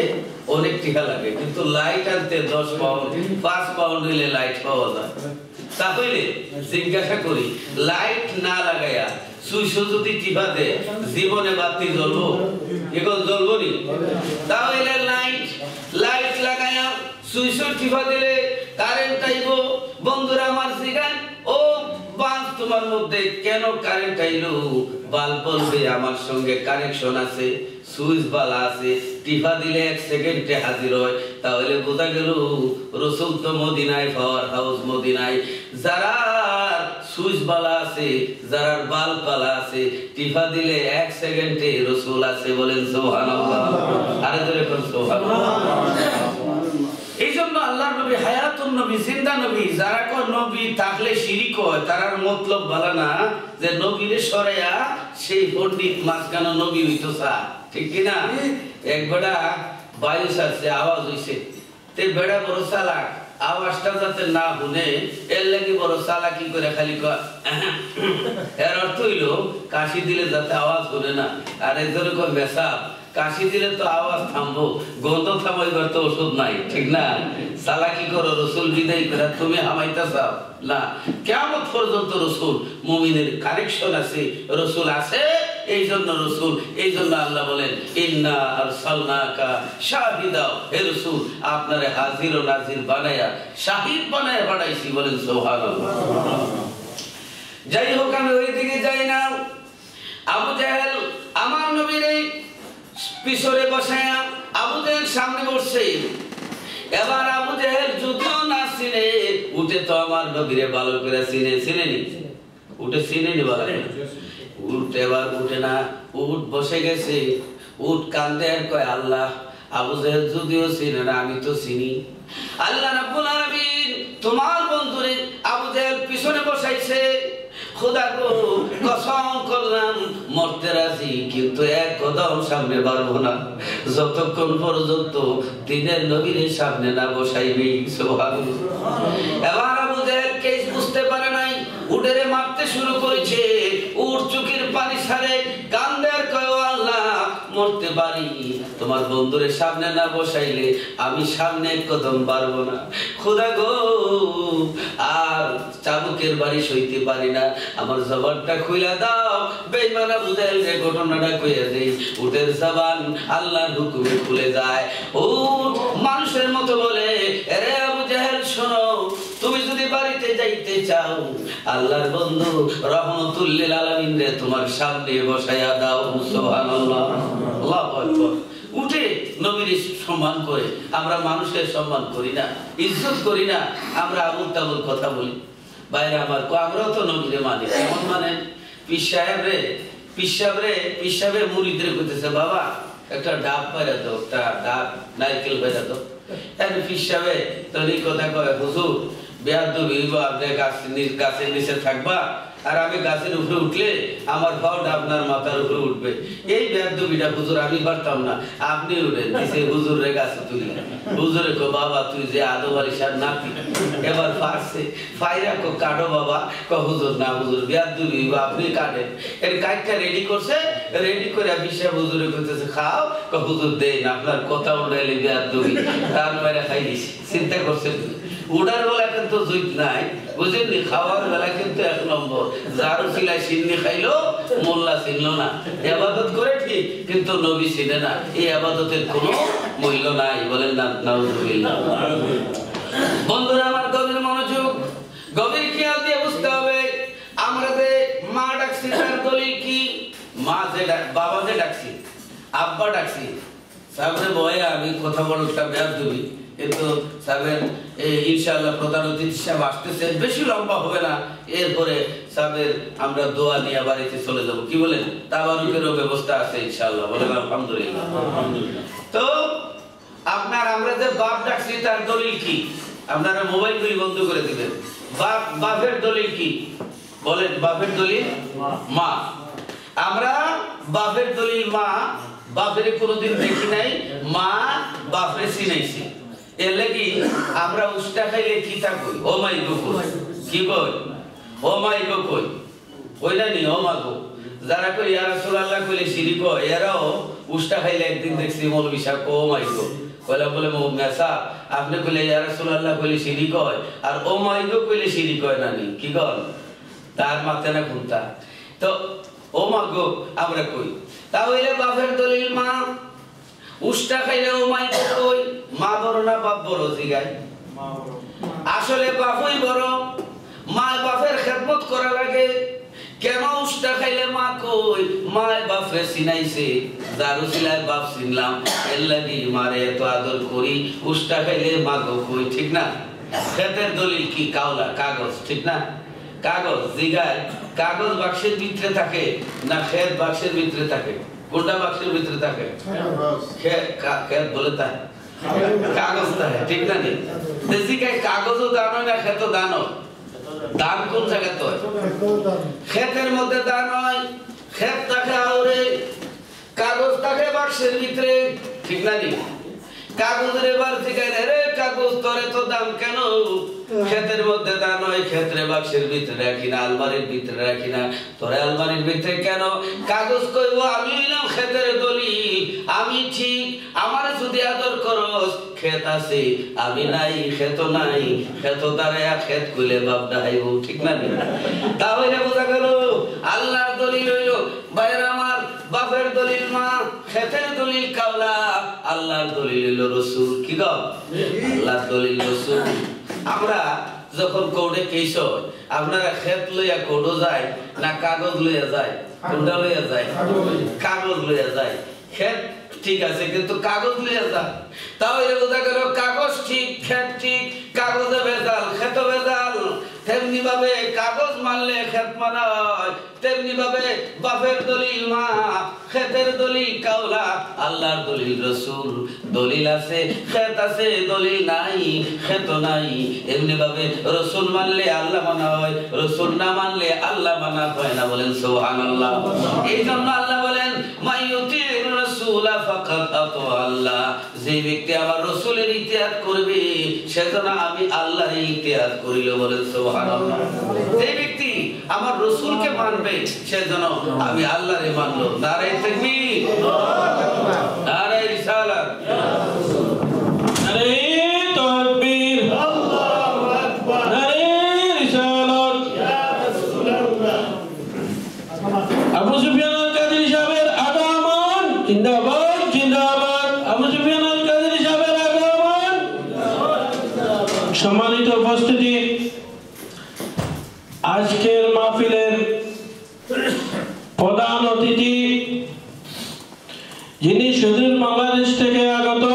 অনেক টাকা লাগে, কিন্তু লাইট আনতে 10 পাউন্ড 5 পাউন্ড হইলে লাইট পাওয়া যায়। তাহলে জিজ্ঞাসা করি লাইট না লাগাইয়া সুইচ যদি টিপা দে জীবনে বাতি জ্বলবো? এখন জ্বলবো নি? তাহলে লাইট লাগাইয়া সুইচ টিপা দিলে কারেন্ট আইবো। বন্ধুরা আমার জিগান, ও বাল্ব তোমার মধ্যে কেন কারেন্ট আইলো? বাল্ব বলবে আমার সঙ্গে কানেকশন আছে, সুইচ বালা আছে, টিপা দিলে 1 সেকেন্ডে হাজির হয়। তাহলে বোঝা গেল রাসূল তো মদিনায়, পাওয়ার হাউস মদিনায়। যারা সুইচ বালা আছে, যারা বাল্ব বালা আছে, টিপা দিলে 1 সেকেন্ডে রাসূল আছে। বলেন সুবহানাল্লাহ। আরে ধরে কোন সুবহানাল্লাহ। এই জন্য আল্লাহর নবী হায়াতুন নবী, জিন্দা নবী। যারা কোন নবী থাকলে শিরিক হয়, তারার মতলব ভালো না যে নবীরে সরাইয়া সেই পণ্ডিত মাঝখানে নবী হইতো চা, ঠিক কিনা? এক বেড়া বায়ু সাথে আওয়াজ হইছে, তে বেড়া বড় চালাক, আওয়াজটা যাতে না শুনে এর লাগি বড় চালাকি করে খালি এর অর্থ হইলো কাশি দিলে যাতে আওয়াজ শুনে না। আর এই ধরে কয় মেসাব, কাশি দিলে তো আওয়াজ থামবো, গন্ধ থামাইবার তো ওষুধ নাই, ঠিক না? চালাকি করো, রাসূল বিদায় করে তুমি হামাইতা চাও না। কিয়ামত পর্যন্ত রাসূল মুমিনের কানেকশন আছে, রাসূল আছে। এই জন্য রাসূল, এই জন্য আল্লাহ বলেন ইন্না আরসালনাকা শাহিদা, হে রাসূল আপনারে হাজির ও নাজির বানায়া শাহিদ বানায়া পাঠাইছি। বলেন সুবহানাল্লাহ। যাই হোক, আমি ওই দিকে যাই না। আবু জাহেল আমার নবীর পিছনে বসায়া, আবু জাহেল সামনে বসছে। এবার আবু জাহেল যদিও না চিনে, উঠে তো আমার নবীরে ভালো করে চিনেনি। উঠে চিনে নিবা লাগে উঠ এবার উঠে না উঠ বসে গেছে উঠ কান্দে আর কয় আল্লাহ আবু জেহেল যদিও চিনে না আমি তো চিনি আল্লাহ রাব্বুল আলামিন তোমার বন্ধুরে আবু জেহেল পিছনে বসাইছে খোদা গো কসম করলাম মরতে রাজি কিন্তু এক কদম সামনে বাড়বো না যতক্ষণ পর্যন্ত দিনের নবীর সামনে না বসাইবি সুবহানাল্লাহ এবার আবু জেহেল কেস বুঝতে পারে নাই উঠেরে মারতে শুরু করেছে উঠ চোখের পানি ছাড়ে কান্দে আর কয় আল্লাহ মরতে পারি তোমার বন্ধুরে সামনে না বসাইলে আমি সামনে এক কদম বাড়বো না খোদা গো আর চাবুকের বাড়ি সইতে পারি না আমার জবানটা খুইলা দাও বেঈমান আবু জেহেল যে ঘটনাটা কইয়া দেই উটের জবান আল্লাহর হুকুমে খুলে যায় উট মানুষের মতো বলে আরে আবু জেহেল শোনো তুমি যদি বাড়িতে যাইতে চাও আল্লাহর বন্ধু রহমতুল লিল আলামিন রে তোমার সামনে বসায়া দাও সুবহানাল্লাহ আল্লাহু আকবার উঠে নবীর সম্মান করে আমরা মানুষের সম্মান করি না ইজ্জত করি না আমরা আবুল তাবুল কথা বলি বাইরে আমার আমরাও তো নবীরে মানি কেমন মানে পীর সাহেবের মুরিদরে কইতেছে বাবা একটা ডাব পাইরা দাও একটা ডাব নারকেল পাইরা দাও তাহলে পীর সাহেব তোর এই কথা কয় হুজুর বেয়াদবি হইব আপনি গাছের নিচে থাকবা আর আমি গাছের উপরে উঠলে আমার পাউটা আপনার মাথার উপরে উঠবে এই বেয়াদবিটা হুজুর আমি পারতাম না আপনি উঠেন নিচে হুজুরের গাছে তুললেন হুজুরে কো বাবা তুই যে আদম আলী শাহ নাতি এবার পারছে ফাইরা কো কাটো বাবা ক হুজুর না হুজুর বেয়াদবি হইব আপনি কাটেন এর কাটটা রেডি করছে রেডি করে বিশা হুজুরে কইতেছে খাও ক হুজুর দেন আপনার কথা উড়াইলে বেয়াদবি তার বাইরে খাই দিছি চিন্তা করছেন উড়ার বেলা কিন্তু জুইত নাই বুঝলেন খাওয়ার বেলা কিন্তু এক নম্বর যার সিলাই সিন্নি খাইলো মোল্লা চিনলো না ইবাদত করে ঠিক কিন্তু নবী চিনে না এই ইবাদতের কোনো মূল্য নাই বলেন না নাউজুবিল্লাহ বন্ধুরা আমার গভীর মনোযোগ গভীর খেয়াল দিয়ে বুঝতে হবে আমরা যে মা ডাকছি তার দলিল কি মা যে বাবা যে ডাকছি আব্বা ডাকছি সামনে বয়ে আমি কথা বলতে বেয়াদবি কিন্তু সাহেব ইনশাআল্লাহ প্রধান অতিথি সাহেব আসতেছেন বেশি লম্বা হবে না এরপরে সাহেবের আমরা দোয়া নিয়ে বাড়িতে চলে যাব কি বলেন তাবারুকেরও ব্যবস্থা আছে ইনশাআল্লাহ বলেন আলহামদুলিল্লাহ তো আপনার আমরা যে বাপ ডাকছি তার দলিল কি আপনারা মোবাইলগুলি বন্ধ করে দিবেন বাপের দলিল কি বলেন বাপের দলিল মা আমরা বাপের দলিল মা বাপের কোনোদিন দেখি নাই মা বাপরে চিনাইছি এর লাগি আমরা উষ্টা খাইলে কি তা কই ও মাই গো কই কি কই ও মাই গো কই কইলা নি ও মা গো যারা কই ইয়া রাসূলুল্লাহ কইলে শিরি কয় এরাও উষ্টা খাইলে একদিন দেখছি মৌলভী সাহেব ও মাই গো কইলা বলে মুমিয়া সাহেব আপনি কইলে ইয়া রাসূলুল্লাহ কইলে শিরি কয় আর ও মাই গো কইলে শিরি কয় না নি কি কন তার মাথা না ঘুমতা তো ও মা গো আমরা কই তাহলে বাপের দলিল মা উষ্টা খাইলে ও মাই কই মা বড় না বাপ বড় জিগায় আসলে বাপই বড় মা বাপের খেদমত করা লাগে কেন উষ্টা খাইলে মা কই মা বাপরে চিনাইছে যার উসিলায় বাপ চিনলাম এর লাগি মারে এত আদর করি উষ্টা খাইলে মা গো কই ঠিক না খেতের দলিল কি কাওলা কাগজ ঠিক না কাগজ জিগায় কাগজ বাক্সের ভিতরে থাকে না খেত বাক্সের ভিতরে থাকে কোনটা বাক্সের ভিতরে থাকে খেত বলে তা কাগজ থাকে ঠিক না নি জিগায় কাগজও দান হয় না খেতও দান হয় দান কোন জায়গাতে হয় খেতের মধ্যে দান হয় খেত থাকে আউরে কাগজ থাকে বাক্সের ভিতরে ঠিক না নি কাগজের এবার জিগায় রে কাগজ তোরে তো দাম কেন খেতের মধ্যে দান হয় ক্ষেত্রে বাক্সের ভিতরে রাখি না আলমারির ভিতরে রাখি না তোরে আলমারির ভিতরে কেন কাগজ কইবো আমি হইলাম ক্ষেতের দলিল আমি ঠিক আমার যদি আদর করস ক্ষেত আছে আমি নাই ক্ষেত নাই ক্ষেত দাঁড়ায়া ক্ষেত কইলে বাপ ডাইব ঠিক না তাহলে বোঝা গেল আল্লাহর দলিল হইল বাইরে আমার বাপের দলিল মা ক্ষেতের দলিল কাওলা আল্লাহর দলিল হইল রাসূল কি গো আল্লাহর দলিল রাসূল আমরা যখন কোর্টে কেস হয় আপনারা ক্ষেত লইয়া কোর্টও যায় না কাগজ লইয়া যায় কোনটা লইয়া যায় কাগজ লইয়া যায় ক্ষেত ঠিক আছে কিন্তু কাগজ লইয়া যায় তাহলে বোঝা গেল কাগজ ঠিক ক্ষেত ঠিক কাগজে ভেজাল ক্ষেত ভেজাল তেমনি ভাবে কাগজ মানলে ক্ষেত মানা হয়, তেমনি ভাবে বাপের দলিল মা, ক্ষেতের দলিল কাওলা, আল্লাহর দলিল রসুল। দলিল আছে ক্ষেত আছে, দলিল নাই ক্ষেত নাই। এমনি ভাবে রসুল মানলে আল্লাহ মানা হয়, রসুল না মানলে আল্লাহ মানা হয় না। বলেন সুবহানাল্লাহ। এই জন্য আল্লাহ বলেন মাইয়ুতির রাসূলা ফাকাদ আতা আল্লাহ, যে ব্যক্তি আমার রসুলের ইতিআত করবে সেজন্য আমি আল্লাহর ইতিআত করিল। বলেন সুবহানাল্লাহ। যে ব্যক্তি আমার রসুলকে মানবে সেজন্য আমি আল্লাহরে মানলো। নারে তাকবীর, নারে রিসালাত, নারে তাকবীর, আল্লাহু আকবার, নারে রিসালাত, ইয়া রাসূলুল্লাহ। আবু সুফিয়ান আল কাদেরী সাহেবের আগমন জিন্দাবাদ জিন্দাবাদ। আবু সুফিয়ান আল কাদেরী সাহেবের আগমন। সম্মানিত উপস্থিতি, আজকের মাহফিলের প্রধান অতিথি যিনি সুদূর বাংলাদেশ থেকে আগত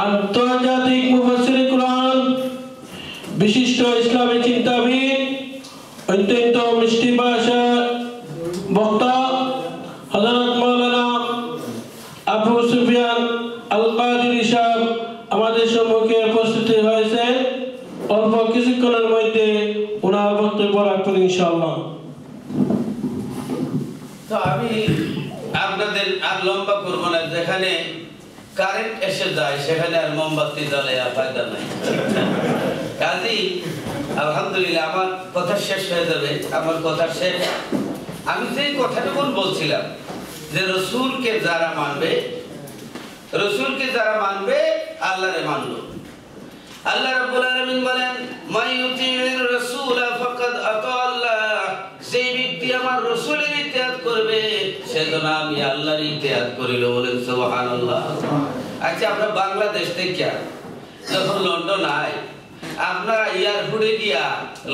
আন্তর্জাতিক মুফাসসির কুরআন, বিশিষ্ট ইসলামী চিন্তাবিদ, অত্যন্ত মিষ্টি ভাষা বক্তা হযরত মাওলানা আবু সুফিয়ান আল কাদেরী সাহেব আমাদের সম্মুখে উপস্থিত হয়েছে। অল্প কিছুক্ষণের মধ্যে ওনার বক্তব্য রাখবেন ইনশাআল্লাহ। তো আমি আপনাদের আর লম্বা করবো না। যেখানে কারেন্ট এসে যায় সেখানে আর মোমবাতি জ্বালে আর ফায়দা নাই। কাজী আলহামদুলিল্লাহ আমার কথা শেষ হয়ে যাবে। আমার কথা শেষ। আমি যে কথাটা বলছিলাম যে রসুলকে যারা মানবে, রসুলকে যারা মানবে আল্লাহরে মানলো। আল্লাহ রাব্বুল আলামিন বলেন মাইয়ুতির রাসূলা ফাকাদ আতা আল্লাহ, যে ব্যক্তি আমার রাসূলের ইতিআত করবে সেজন্য আমি আল্লাহর ইতিআত করিল। বলেন সুবহানাল্লাহ। আচ্ছা, আমরা বাংলাদেশ থেকে যখন লন্ডন আই, আপনারা এয়ারপোর্টে গিয়া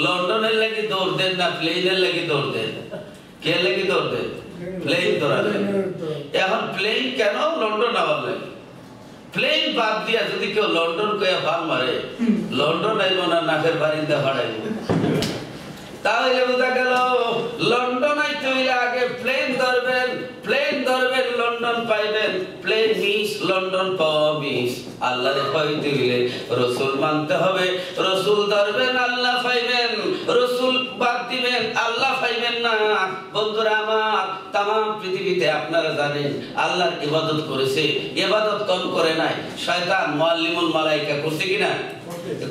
লন্ডনের লাগি দৌড় দেন না প্লেনের লাগি দৌড় দেন? কে লাগি দৌড় দেন? প্লেন দৌড়ান। এখন প্লেন কেন লন্ডন আবার লাগে? প্লেন বাদ দিয়া যদি কেউ লন্ডন কইয়া ভাল মারে, লন্ডন আইব না নাকের বারিন্দা ফাড়াইব। তাহলে বোঝা গেল লন্ডন আইতে হইলে আগে প্লেন ধরবেন, প্লেন ধরবেন লন্ডন পাইবেন, প্লেন মিস লন্ডন পাওয়া মিস। আল্লাহরে পাইতে হইলে রসুল মানতে হবে, রসুল ধরবেন আল্লাহ পাইবেন, রসুল বাদ দিবেন আল্লাহ পাইবেন না। বন্ধুরা আমার, তাম পৃথিবীতে আপনারা জানেন আল্লাহর ইবাদত করেছে, ইবাদত কম করে নাই। শয়তান মুআল্লিমুল মালায়েকা করছে কিনা?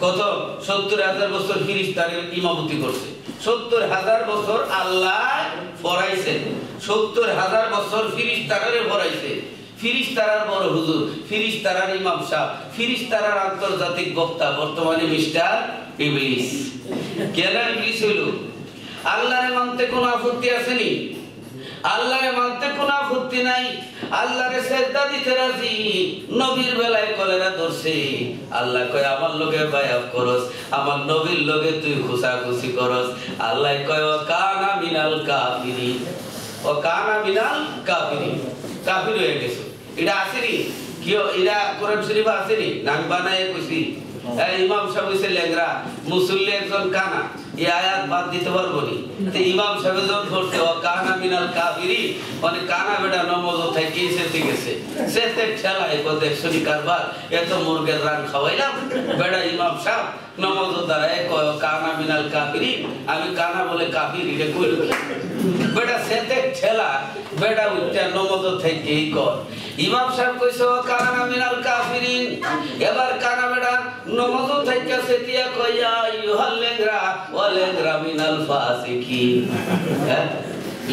কত ৭০,০০০ বছর ফেরেশতাদের ইমামতি করছে। ৭০,০০০ বছর আল্লাহ পড়াইছেন, ৭০,০০০ বছর ফেরেশতারে পড়াইছে। ফেরেশতার বড় হুজুর, ফেরেশতার ইমাম সাহেব, ফেরেশতার আন্তর্জাতিক বক্তা বর্তমানে মিস্টার ইবলিস। কেন ইবলিস হইল? আল্লাহরে মানতে কোনো আপত্তি আসেনি? আল্লাহরে মানতে কোনো আপত্তি নাই। আল্লাহরে সিজদা দিতে রাজি। নবীর বেলায় কলেরা ধরছে। আল্লাহ কয় আমার লগে বায়াত করস, আমার নবীর লগে তুই খুশাখুশি করস। আল্লাহ কয় ও কানা মিনাল কাফিরিন, ও কানা মিনাল কাফিরিন। কাফির হয়ে গেছে। এটা আসেনি? কিও এরা কোরআন শরীফ আসেনি? নাম বানায় কইছি। ইমাম সাহেব হইছে লেংরা, মুসল্লি একজন কানা। এই আয়াত বাদ দিতে পারবো নি? তো ইমাম সাহেব যখন করছে ও কানা মিনাল কাফিরিন, মানে কানা বেটা নমাজ থেকে সেতে গেছে। সেতে ঠেলায় কত একশোটি কারবার, এত মুরগের রান খাওয়াইলাম। বেটা ইমাম সাহেব নমাজ দাঁড়ায় কয় কানা মিনাল কাফিরিন, আমি কানা বলে কাফির এটা কইল। বেটা সেতে ঠেলা, বেটা উঠটা নমাজ থেকে এই কর। ইমাম সাহেব কইছে ও কানা মিনাল কাফিরিন। এবার কানা বেটা নমাজ থেকে সেতিয়া কইয়া ইউহাল লেংরা ওয়া লেংরা মিনাল ফাসিকিন।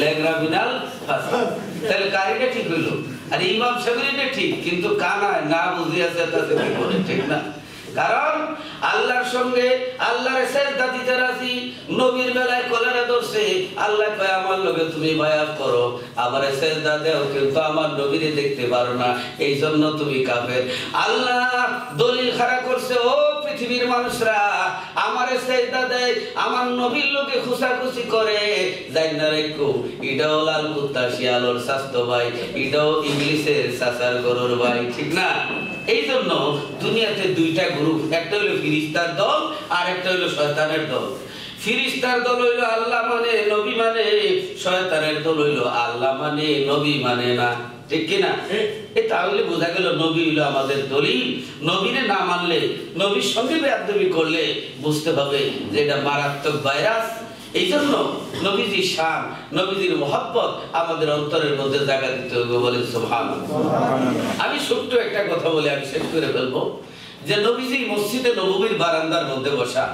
লেংরা মিনাল ফাসিক। তাহলে কারিটা ঠিক হইল, আর ইমাম সাহেবের ঠিক, কিন্তু কানা না বুঝিয়াছে তাতে কি করে? ঠিক না? কারণ আল্লাহর সঙ্গে আল্লাহর সিজদা দিতে রাজি। নবীর বেলায় কলেরা ধরছে। আল্লাহ কয় আমার লগে তুমি বায়াত করো, আমারে সিজদা দাও, কিন্তু আমার নবীরে দেখতে পারো না, এই জন্য তুমি কাফের। আল্লাহ দলিল খাড়া করছে। ও পৃথিবীর মানুষরা আমারে সেজদা দেয়, আমার নবীর লোকে খুশাখুশি করে, জাইনা রাখো এটাও লাল কুত্তা শিয়ালর স্বাস্থ্য ভাই, এটাও ইংলিশের চাচার গরুর ভাই, ঠিক না? এই জন্য দুনিয়াতে দুইটা গ্রুপ, একটা হলো ফিরিস্তার দল আর একটা হলো শয়তানের দল। ফিরিস্তার দল হইল আল্লাহ মানে নবী মানে, শয়তানের দল হইল আল্লাহ মানে নবী মানে না, ঠিক কিনা? তাহলে বোঝা গেল নবী হইল আমাদের দলিল। নবীরে না মানলে, নবীর সঙ্গে বেয়াদবি করলে বুঝতে হবে যে এটা মারাত্মক ভাইরাস। এই জন্য নবীজির শান, নবীজির মহব্বত আমাদের অন্তরের মধ্যে জায়গা দিতে হবে, বলেন সুবহানাল্লাহ। আমি ছোট্ট একটা কথা বলে আমি শেষ করে ফেলবো, যে নবীজি মসজিদে নববীর বারান্দার মধ্যে বসা,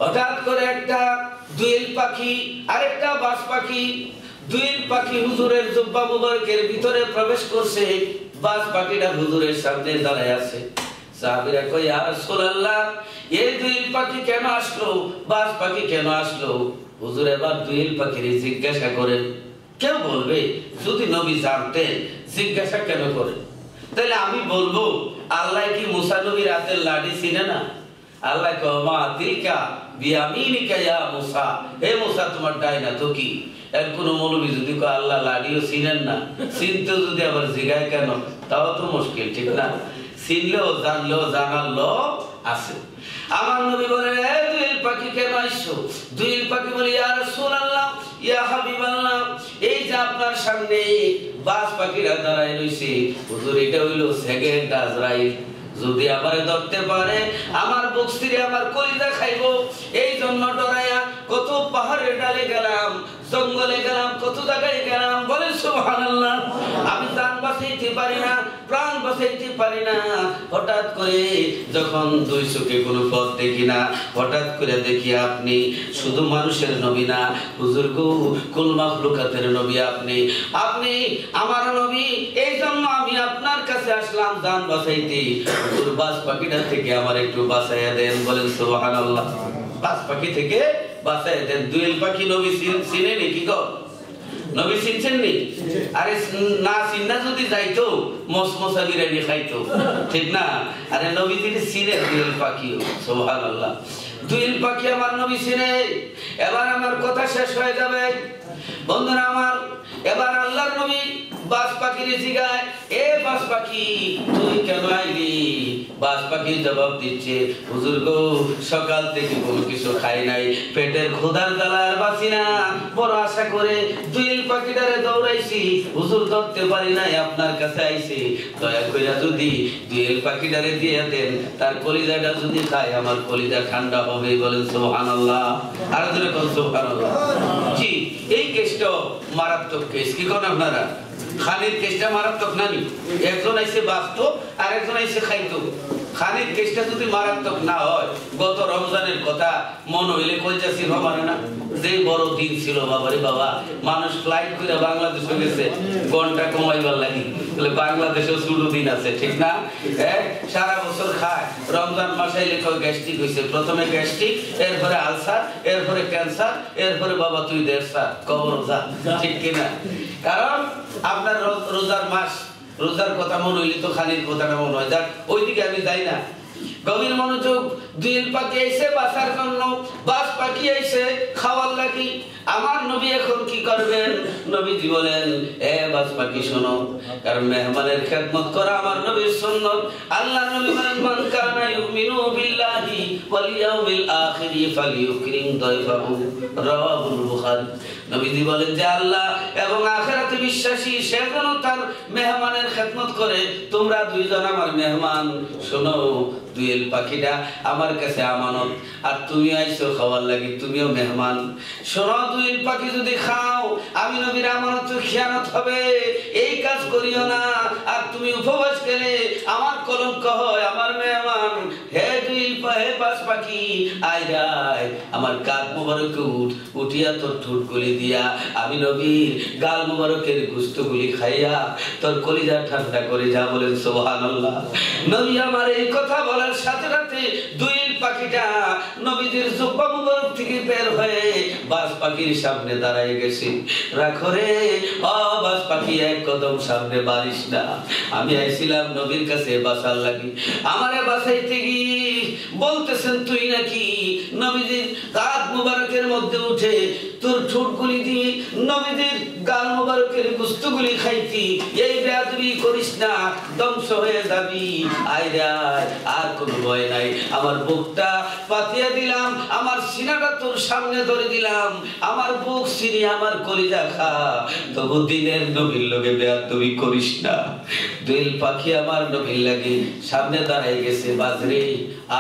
হঠাৎ করে একটা দুয়েল পাখি আর একটা বাজ পাখি, দুয়েল পাখি হুজুরের জুব্বা মুবারকের ভিতরে প্রবেশ করছে, বাজ পাখিটা হুজুরের সামনে দাঁড়ায় আছে। সাহাবীরা কয়, ইয়া রাসূলুল্লাহ, এই দুয়েল পাখি কেন আসলো, বাজ পাখি কেন আসলো? হুজুর এবার দুয়েল পাখির জিজ্ঞাসা করেন। কেউ বলবে যদি নবী জানতেন জিজ্ঞাসা কেন করেন? তাহলে আমি বলবো, আল্লাহ কি মুসা নবীর হাতের লাঠি চিনে না? আল্লাহ কয়, মা তিলকা বিয়ামিনিকা ইয়া মুসা, হে মুসা তোমার ডাইনা তো কি? এর কোন মৌলবী যদি কয় আল্লাহ লাঠিও চিনেন না, চিনতে যদি আবার জিগায় কেন, তাও তো মুশকিল, ঠিক না? চিনলেও জানলেও জানার লোক আছে। আমার নবী বলে, এই দুইল পাখি কেন আইছো? দুইল পাখি বলে, ইয়া রাসূলুল্লাহ, ইয়া হাবিবাল্লাহ, এই যে আপনার সামনে বাজ পাখিরা দাঁড়ায় রইছে, হুজুর এটা হইলো সেকেন্ড আজরাইল। যদি আমারে ধরতে পারে আমার বক্সিরে আমার কলিজা খাইবো, এই জন্য ডরাইয়া কত পাহাড়ের ডালে গেলাম, জঙ্গলে গেলাম, কত জায়গায় গেলাম, বলে সুবহানাল্লাহ। আমি জান বাঁচাইতে পারি না, প্রাণ বাঁচাইতে পারি না। হঠাৎ করে যখন দুই চোখে কোনো পথ দেখি না, হঠাৎ করে দেখি আপনি শুধু মানুষের নবী না, হুজুর গো কুল মাখলুকাতের নবী আপনি, আপনি আমার নবী। এই জন্য আমি আপনার কাছে আসলাম জান বাঁচাইতে। হুজুর বাজ পাখিটা থেকে আমার একটু বাঁচাইয়া দেন, বলেন সুবহানাল্লাহ। বাজ পাখি থেকে বাঁচাইয়া দেন। দুয়েল পাখি নবী চিনেনি কি গো? নবী চিনছেন নি? আরে না চিন্না যদি যাইতো মসমসা বিরিয়ানি খাইতো, ঠিক না? আরে নবী তিনি চিনে দুয়েল পাখি, সুবহানাল্লাহ। দুয়েল পাখি আমার নবী চিনে। এবার আমার কথা শেষ হয়ে যাবে বন্ধুরা আমার। এবার আল্লাহর নবী বাজ পাখির জিগায়, এ বাজ পাখি তুই কেন আইলি? বাজ পাখি জবাব দিচ্ছে, হুজুর গো সকাল থেকে কোনো কিছু খাই নাই, পেটের ক্ষুধার জ্বালায় বাঁচি না, বড় আশা করে দুইল পাখিটারে দৌড়াইছি, হুজুর ধরতে পারি নাই, আপনার কাছে আইছি, দয়া কইরা যদি দুইল পাখিটারে দিয়ে দেন, তার কলিজাটা যদি খায় আমার কলিজা ঠান্ডা হবে, বলেন সুবহানাল্লাহ। আর জোরে বলেন সুবহানাল্লাহ। জি, এই কেসটা মারাত্মক কেস, কি কোন আপনারা? খানির কেসটা মারাত্মক নানি, একজন আইসে বাঁচতো আর একজন আইসে খাইতো। খানির কেসটা যদি মারাত্মক না হয়, গত রমজানের কথা মন হইলে কইটা সিভা মানে না, যে বড় দিন ছিল বাবারে বাবা, মানুষ ফ্লাইট করে বাংলাদেশে গেছে ঘন্টা কমাইবার লাগি, বলে বাংলাদেশেও ছোট দিন আছে, ঠিক না? সারা বছর খায়, রমজান মাসে লেখা গ্যাস্ট্রিক হয়েছে, প্রথমে গ্যাস্ট্রিক, এরপরে আলসার, এরপরে ক্যান্সার, এরপরে বাবা তুই দেড়সার কবর যা, ঠিক কিনা? কারণ আপনার রোজার মাস, রোজার কথা মনে হইলে তো খানির কথাটা মনে হয়, যাক ওইদিকে আমি যাই না। গভীর মনোযোগ। দুইল পাখি আইছে বাঁচার জন্য, বাজ পাখি আইছে খাওয়ার লাগি। আমার নবী এখন কি করবেন? নবীজি বলেন, এ বাজ পাখি শোনো, কারণ মেহমানের খেদমত করা আমার নবীর সুন্নাত। আল্লাহ নবী বলেন, মান কানা ইউমিনু বিল্লাহি ওয়াল ইয়াউমিল আখিরি ফালিউকরিম দাইফাহু, রাওয়াহুল বুখারী। নবীজি বলেন যে আল্লাহ এবং আখিরাতে বিশ্বাসী সে যেন তার মেহমানের খেদমত করে। তোমরা দুইজন আমার মেহমান, শোনো দুইল পাখিটা আমার কাছে আমানত, আর তুমি আইছো খাওয়ার লাগি, তুমিও মেহমান। শোনো দুইল পাখি যদি খাও, আমি নবীর আমানত খেয়ানত হবে, এই কাজ করিও না। আর তুমি উপবাস গেলে আমার কলঙ্ক হয়, আমার মেহমান। হে দুইল হে বাজ বাস পাখি আয় রায় আমার কাঁধ মোবারকে উঠিয়া তোর ঠোঁটগুলি দিয়া আমি নবীর গাল মোবারকের গুস্তগুলি খাইয়া তোর কলিজা ঠান্ডা করে যা। বলেন সুবহানাল্লাহ। নবী আমার এই কথা বলার সাথে সাথে দুইল পাখিটা নবীদের জুব্বা মুবারক থেকে বের হয়ে বাস পাখির সামনে দাঁড়ায় গেছে। রাখো রে ও বাস পাখি, এক কদম সামনে বাড়িস না, আমি আইছিলাম নবীর কাছে বাসার লাগি। আমারে বাসাইতে গিয়ে বলতেছেন তুই নাকি নবীদের কাঁধ মুবারকের মধ্যে উঠে তোর ঠোঁটগুলি দিয়ে নবীদের গাল মুবারকের গুস্তগুলি খাইতি। এই বেয়াদবি করিস না, ধ্বংস হয়ে যাবি। আয় রে আয়, আর কোনো ভয় নাই। আমার বুকটা পাতিয়া দিলাম, আমার সিনাটা তোর সামনে ধরে দিলাম, আমার বুক সিনি আমার কলিজা খা, তবু দিনের নবীর লগে বেয়াদবি করিস না। দোয়েল পাখি আমার নবীর লাগে সামনে দাঁড়াই গেছে। বাজরে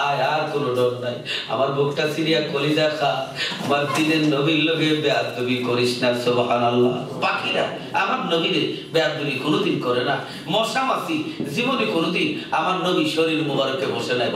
আয়, আর কোনো ডর নাই, আমার বুকটা সিরিয়া কলিজা খা, আমার দিনের নবীর লগে বেয়াদবি করিস না। সুবহানাল্লাহ। পাখিরা আমার নবীরে বেয়াদবি কোনোদিন করে না। মশা মাছি জীবনে কোনোদিন আমার নবী শরীর মুবারকে বসে নাই।